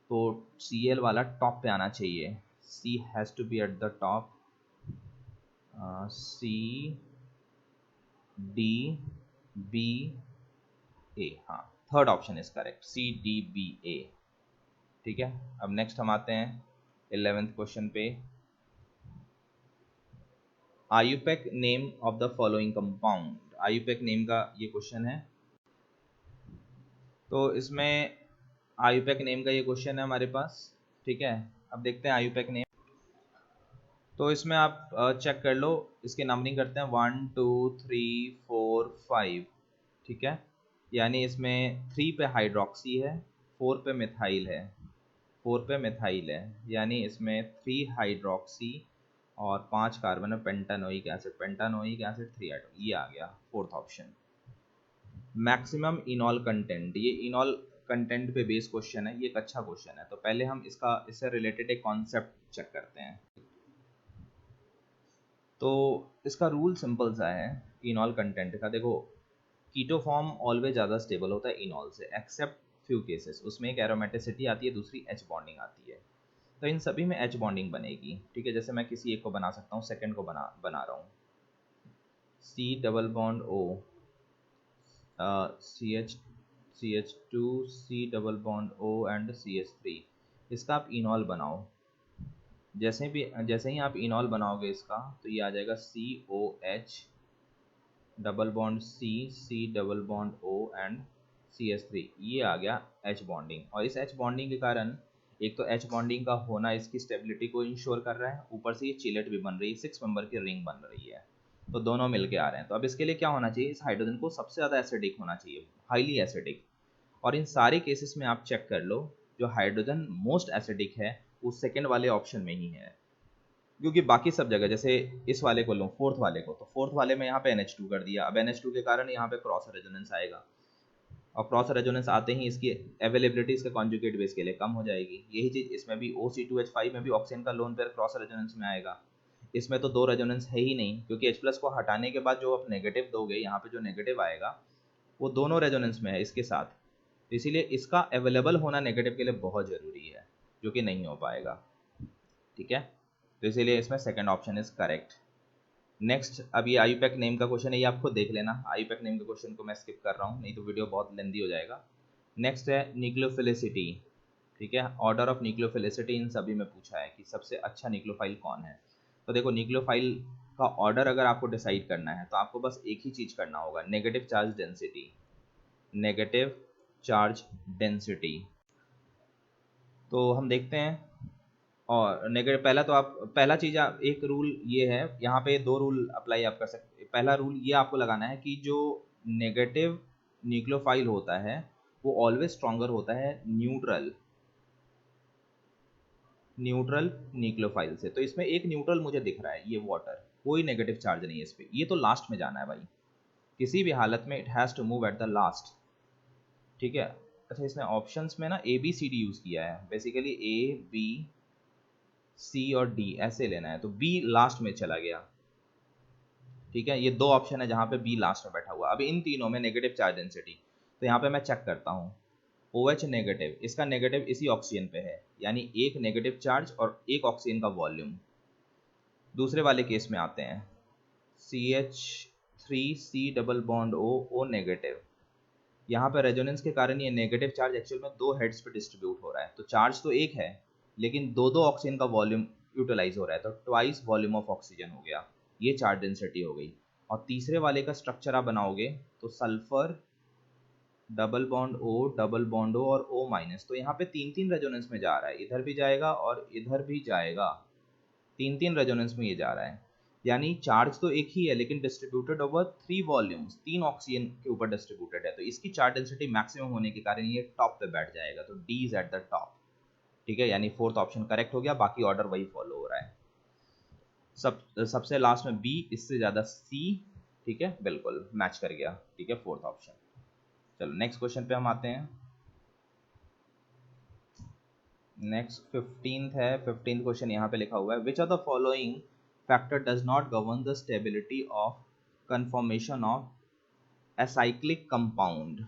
तो Cl वाला टॉप पे आना चाहिए, C has to be at the top. C D B A, हाँ, third option is correct, CDBA। ठीक है, अब नेक्स्ट हम आते हैं 11th क्वेश्चन पे। IUPAC name of the following compound. IUPAC name का ये क्वेश्चन है, तो इसमें आयुपेक नेम का ये क्वेश्चन है हमारे पास। ठीक है, अब देखते हैं आयुपेक नेम। तो इसमें आप चेक कर लो, इसके नंबरिंग करते हैं 1 2 3 4 5। ठीक है, यानी इसमें 3 पे हाइड्रोक्सी है, 4 पे मिथाइल है, 4 पे मिथाइल है, यानी इसमें 3 हाइड्रोक्सी और 5 कार्बन है, पेंटानोइक एसिड, 3 आइटम, ये आ गया फोर्थ ऑप्शन। मैक्सिमम इनॉल कंटेंट, ये इनॉल कंटेंट पे बेस्ड क्वेश्चन है, ये एक अच्छा क्वेश्चन है। तो पहले हम इससे रिलेटेड एक कॉन्सेप्ट चेक करते हैं। तो इसका रूल सिंपल सा है इनॉल कंटेंट का। देखो, कीटो फॉर्म ऑलवेज ज़्यादा स्टेबल होता है इनॉल से, एक्सेप्ट फ्यू केसेस, उसमें एक एरोमेटिसिटी आती है, दूसरी H बॉन्डिंग आती है। तो इन सभी में H बॉन्डिंग बनेगी। ठीक है, जैसे मैं किसी एक को बना सकता हूँ, सेकंड को बना रहा हूँ, C double bond O, CH2 C double bond O and CH3, इसका आप इनॉल बनाओ। जैसे ही आप इनॉल बनाओगे इसका, तो ये आ जाएगा COH double bond C double bond O and CH3, ये आ गया H बॉन्डिंग। और इस H बॉन्डिंग के कारण, एक तो H बॉन्डिंग का होना इसकी स्टेबिलिटी को इंश्योर कर रहा है, ऊपर से ये चिलेट भी बन रही है, 6 मेंबर की रिंग बन रही है, तो दोनों मिलके आ रहे हैं। तो अब इसके लिए क्या होना चाहिए, इस हाइड्रोजन को सबसे ज़्यादा एसिडिक होना चाहिए, हाईली एसिडिक। और इन सारे केसेस में आप चेक कर लो, जो हाइड्रोजन मोस्ट एसिडिक है वो सेकेंड वाले ऑप्शन में ही है, क्योंकि बाकी सब जगह जैसे इस वाले को लो, फोर्थ वाले को, तो फोर्थ वाले में यहाँ पे NH2 कर दिया। अब NH2 के कारण यहाँ पे क्रॉस रेजोनेंस आएगा, और क्रॉस रेजोनेंस आते ही इसकी अवेलेबिलिटी इसके कॉन्जुगेट बेस के लिए कम हो जाएगी। यही चीज़ इसमें भी OC2H5 में भी ऑक्सीजन का लोन पेयर क्रॉस रेजोनेंस में आएगा। इसमें तो दो रेजोनेंस है ही नहीं, क्योंकि H+ को हटाने के बाद जो आप नेगेटिव दोगे, यहाँ पे जो नेगेटिव आएगा वो दोनों रेजोनेंस में है इसके साथ, इसीलिए इसका अवेलेबल होना नेगेटिव के लिए बहुत ज़रूरी है, जो कि नहीं हो पाएगा। ठीक है, तो इसीलिए इसमें second option is correct. Next, अब ये IUPAC नेम का क्वेश्चन है, ये आपको देख लेना। IUPAC नेम के क्वेश्चन को मैं स्किप कर रहा हूँ, नहीं तो वीडियो बहुत लेंदी हो जाएगा। नेक्स्ट है न्यूक्लियोफिलिसिटी। ठीक है, ऑर्डर ऑफ न्यूक्लियोफिलिसिटी इन सभी में पूछा है कि सबसे अच्छा न्यूक्लियोफाइल कौन है। तो देखो, न्यूक्लियोफाइल का ऑर्डर अगर आपको डिसाइड करना है तो आपको बस एक ही चीज़ करना होगा, negative charge density. Negative charge density, तो हम देखते हैं। और नेगेटिव पहला, तो आप पहला चीज़, आप एक रूल ये है, यहाँ पे दो रूल अप्लाई आप कर सकते। पहला रूल ये आपको लगाना है कि जो नेगेटिव न्यूक्लियोफाइल होता है वो ऑलवेज स्ट्रॉन्गर होता है न्यूट्रल न्यूक्लियोफाइल से। तो इसमें एक न्यूट्रल मुझे दिख रहा है, ये वाटर, कोई नेगेटिव चार्ज नहीं है इस पर, ये तो लास्ट में जाना है भाई, किसी भी हालत में it has to move at the last. ठीक है, अच्छा इसने ऑप्शंस में ना ABCD यूज़ किया है, बेसिकली A, B, C और D ऐसे लेना है, तो B लास्ट में चला गया। ठीक है, ये दो ऑप्शन है जहाँ पे B लास्ट में बैठा हुआ। अब इन तीनों में नेगेटिव चार्ज डेंसिटी, तो यहाँ पे मैं चेक करता हूँ। OH नेगेटिव, इसका नेगेटिव इसी ऑक्सीजन पे है, यानी एक नेगेटिव चार्ज और एक ऑक्सीजन का वॉल्यूम। दूसरे वाले केस में आते हैं, CH3C double bond O negative. यहाँ पर रेजोनेंस के कारण ये नेगेटिव चार्ज एक्चुअल में दो हेड्स पे डिस्ट्रीब्यूट हो रहा है, तो चार्ज तो एक है लेकिन दो दो ऑक्सीजन का वॉल्यूम यूटिलाइज हो रहा है, तो ट्वाइस वॉल्यूम ऑफ ऑक्सीजन हो गया, ये चार्ज डेंसिटी हो गई। और तीसरे वाले का स्ट्रक्चर आप बनाओगे तो सल्फर डबल बॉन्ड O और O-, तो यहाँ पे तीन तीन रेजोनेंस में जा रहा है, इधर भी जाएगा और इधर भी जाएगा, तीन तीन रेजोनेंस में ये जा रहा है। यानी चार्ज तो एक ही है लेकिन डिस्ट्रीब्यूटेड ओवर 3 वॉल्यूम्स, 3 ऑक्सीजन के ऊपर डिस्ट्रीब्यूटेड है, तो इसकी चार्ज डेंसिटी मैक्सिमम होने के कारण ये टॉप पे बैठ जाएगा, तो D is eight the top. ठीक है, यानी फोर्थ ऑप्शन करेक्ट हो गया, बाकी ऑर्डर वही फॉलो हो रहा है। सबसे लास्ट में B, इससे ज़्यादा C। ठीक है, बिल्कुल मैच कर गया। ठीक है, फोर्थ ऑप्शन। चलो नेक्स्ट क्वेश्चन पे हम आते हैं। नेक्स्ट 15th है, 15th क्वेश्चन यहाँ पे लिखा हुआ है, which are the following factor does not govern the stability of conformation of acyclic compound.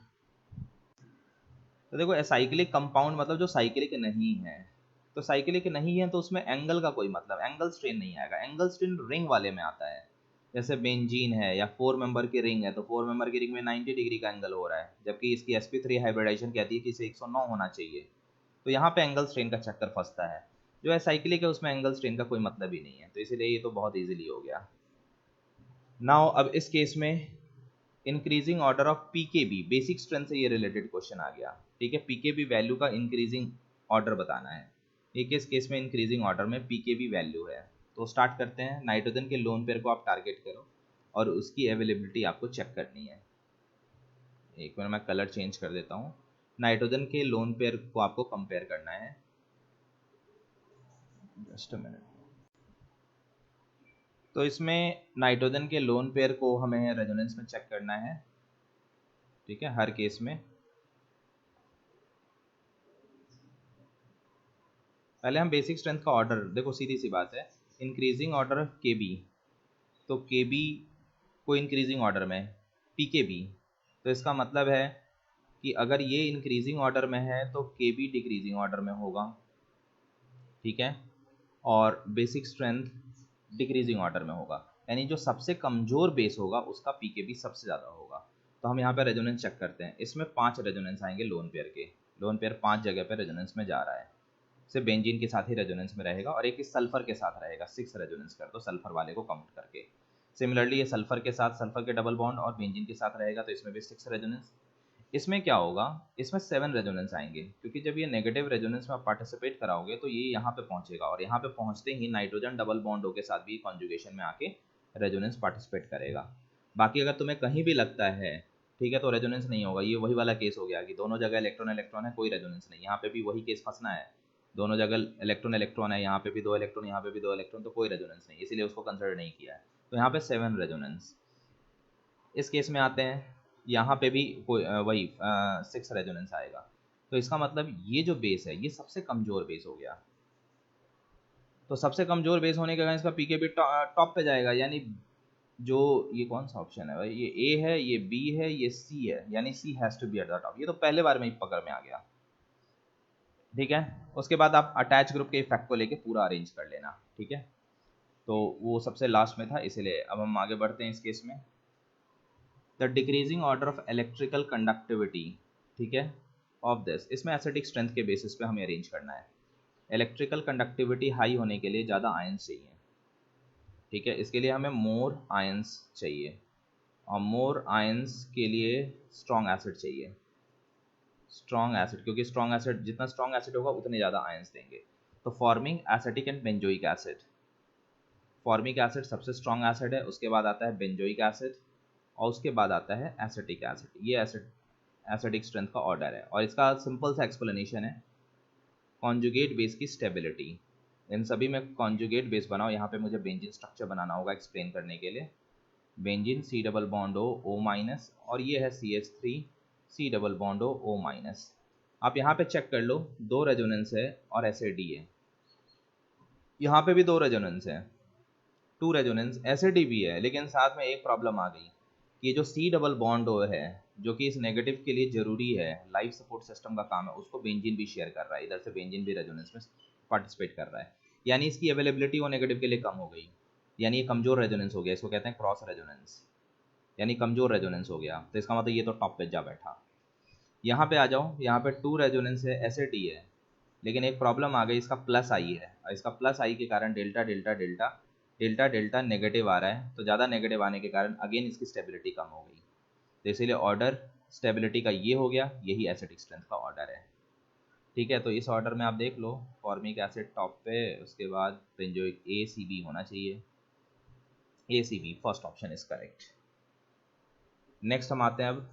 तो देखो, एसाइक्लिक कंपाउंड मतलब जो साइक्लिक नहीं है, तो साइक्लिक नहीं है तो उसमें एंगल का कोई मतलब, एंगल स्ट्रेन नहीं आएगा। एंगल स्ट्रेन रिंग वाले में आता है, जैसे बेंजीन है या 4 मेंबर की रिंग है, तो 4 मेंबर की रिंग में 90 डिग्री का एंगल हो रहा है, जबकि इसकी sp3 हाइब्रिडाइजेशन कहती है कि इसे 109 होना चाहिए, तो यहाँ पे एंगल स्ट्रेन का चक्कर फंसता है। जो एसाइक्लिक है उसमें एंगल स्ट्रेन का कोई मतलब ही नहीं है, तो इसीलिए ये तो बहुत ईजिली हो गया। नाउ अब इस केस में increasing order of pKb, basic strength से ये रिलेटेड क्वेश्चन आ गया। ठीक है, पीकेबी वैल्यू का इंक्रीजिंग ऑर्डर बताना है। एक इस केस में इंक्रीजिंग ऑर्डर में पीकेबी वैल्यू है, तो स्टार्ट करते हैं। नाइट्रोजन के लोन पेयर को आप टारगेट करो और उसकी अवेलेबिलिटी आपको चेक करनी है। एक मिनट, मैं कलर चेंज कर देता हूँ। नाइट्रोजन के लोन पेयर को आपको कंपेयर करना है, जस्ट अ मिनट। तो इसमें नाइट्रोजन के लोन पेयर को हमें रेजोनेंस में चेक करना है। ठीक है, हर केस में पहले हम बेसिक स्ट्रेंथ का ऑर्डर देखो, सीधी सी बात है, इंक्रीजिंग ऑर्डर के बी, तो के बी को इंक्रीजिंग ऑर्डर में पी के बी, तो इसका मतलब है कि अगर ये इंक्रीजिंग ऑर्डर में है तो के बी डिक्रीजिंग ऑर्डर में होगा। ठीक है, और बेसिक स्ट्रेंथ डिक्रीजिंग ऑर्डर में होगा, यानी जो सबसे कमज़ोर बेस होगा उसका पी के बी सबसे ज़्यादा होगा। तो हम यहाँ पे रेजोनेंस चेक करते हैं, इसमें 5 रेजोनेंस आएंगे लोन पेयर के, लोन पेयर 5 जगह पे रेजोनेंस में जा रहा है, से बेंजीन के साथ ही रेजोनेंस में रहेगा, और एक इस सल्फर के साथ रहेगा, 6 रेजोनेंस कर दो सल्फर वाले को काउंट करके। सिमिलरली ये सल्फर के साथ, सल्फर के डबल बॉन्ड और बेंजीन के साथ रहेगा, तो इसमें भी 6 रेजोनेंस। इसमें क्या होगा, इसमें 7 रेजोनेंस आएंगे, क्योंकि जब ये नेगेटिव रेजोनेंस में आप पार्टिसिपेट कराओगे तो ये यहाँ पे पहुंचेगा, और यहाँ पे पहुंचते ही नाइट्रोजन डबल बॉन्ड के साथ भी कॉन्जुगेशन में आके रेजोनेंस पार्टिसिपेट करेगा। बाकी अगर तुम्हें कहीं भी लगता है, ठीक है, तो रेजोनेंस नहीं होगा। ये वही वाला केस हो गया कि दोनों जगह इलेक्ट्रॉन इलेक्ट्रॉन है, कोई रेजोनेंस नहीं। यहाँ पे भी वही केस फंसना है, दोनों जगह इलेक्ट्रॉन इलेक्ट्रॉन है, यहाँ पे भी 2 इलेक्ट्रॉन, यहाँ पे भी 2 इलेक्ट्रॉन, तो कोई रेजोनेंस नहीं, इसीलिए उसको कंसिडर नहीं किया है। तो यहाँ पे 7 रेजोनेंस। इस केस में आते हैं, यहाँ पे भी कोई वही 6 रेजोनेंस आएगा। तो इसका मतलब ये जो बेस है ये सबसे कमज़ोर बेस हो गया। तो सबसे कमज़ोर बेस होने के कारण इसका पीके भी टॉप पे जाएगा, यानी जो ये कौन सा ऑप्शन है भाई, ये ए है, ये बी है, ये सी है, यानी C has to be at the top. ये तो पहले बार में ही पकड़ में आ गया। ठीक है, उसके बाद आप अटैच ग्रुप के इफेक्ट को लेके पूरा अरेंज कर लेना। ठीक है, तो वो सबसे लास्ट में था, इसीलिए अब हम आगे बढ़ते हैं इस केस में। The decreasing order of electrical conductivity, ठीक है, ऑफ दिस, इसमें एसिडिक स्ट्रेंथ के बेसिस पे हमें अरेंज करना है। इलेक्ट्रिकल कंडक्टिविटी हाई होने के लिए ज़्यादा आयंस चाहिए। ठीक है, इसके लिए हमें मोर आयंस चाहिए, और मोर आयंस के लिए स्ट्रॉन्ग एसिड चाहिए। स्ट्रॉन्ग एसिड, क्योंकि स्ट्रॉन्ग एसिड, जितना स्ट्रॉन्ग एसिड होगा उतने ज़्यादा आयंस देंगे। तो forming acetic and benzoic acid. Formic acid सबसे स्ट्रॉन्ग एसिड है, उसके बाद आता है बेंजोइक एसिड, और उसके बाद आता है एसिटिक एसिड। ये एसिडिक स्ट्रेंथ का ऑर्डर है, और इसका सिंपल सा एक्सप्लेनेशन है कॉन्जुगेट बेस की स्टेबिलिटी। इन सभी में कॉन्जुगेट बेस बनाओ। यहाँ पे मुझे बेंजीन स्ट्रक्चर बनाना होगा एक्सप्लेन करने के लिए। Benzene C double bond O minus, और ये है CH3 C double bond O minus. आप यहाँ पे चेक कर लो, 2 रेजोनेंस है और SAD है। यहाँ पे भी 2 रेजोनेंस है, 2 रेजोनेंस, SAD भी है, लेकिन साथ में एक प्रॉब्लम आ गई कि ये जो सी डबल बॉन्ड ओ है, जो कि इस नेगेटिव के लिए जरूरी है, लाइफ सपोर्ट सिस्टम का काम है, उसको बेंजीन भी शेयर कर रहा है। इधर से बेंजीन भी रेजोनेंस में पार्टिसिपेट कर रहा है, यानी इसकी अवेलेबिलिटी वो नेगेटिव के लिए कम हो गई, यानी ये कमजोर रेजोनेंस हो गया। इसको कहते हैं क्रॉस रेजोनेंस, यानी कमजोर रेजोनेंस हो गया। तो इसका मतलब ये तो टॉप पे जा बैठा। यहाँ पे आ जाओ, यहाँ पे 2 रेजोनेंस है, SAD है, लेकिन एक प्रॉब्लम आ गई, इसका प्लस आई है, और इसका प्लस आई के कारण delta delta delta delta delta negative आ रहा है। तो ज़्यादा नेगेटिव आने के कारण अगेन इसकी स्टेबिलिटी कम हो गई। तो इसीलिए ऑर्डर स्टेबिलिटी का ये हो गया, यही एसिडिक स्ट्रेंथ का ऑर्डर है। ठीक है, तो इस ऑर्डर में आप देख लो, फॉर्मिक एसिड टॉप पे, उसके बाद बेंजोइक ACB होना चाहिए। ACB first option is correct. Next हम आते हैं अब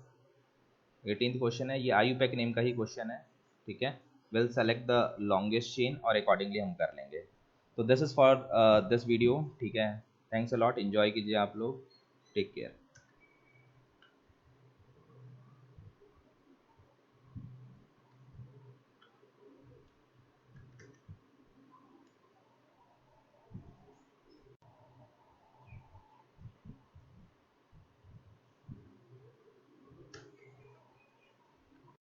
18th क्वेश्चन है, ये IUPAC नेम का ही क्वेश्चन है। ठीक है, will select the longest chain, और अकॉर्डिंगली हम कर लेंगे। तो this is for this video. ठीक है, थैंक्स अ लॉट, एंजॉय कीजिए आप लोग, टेक केयर।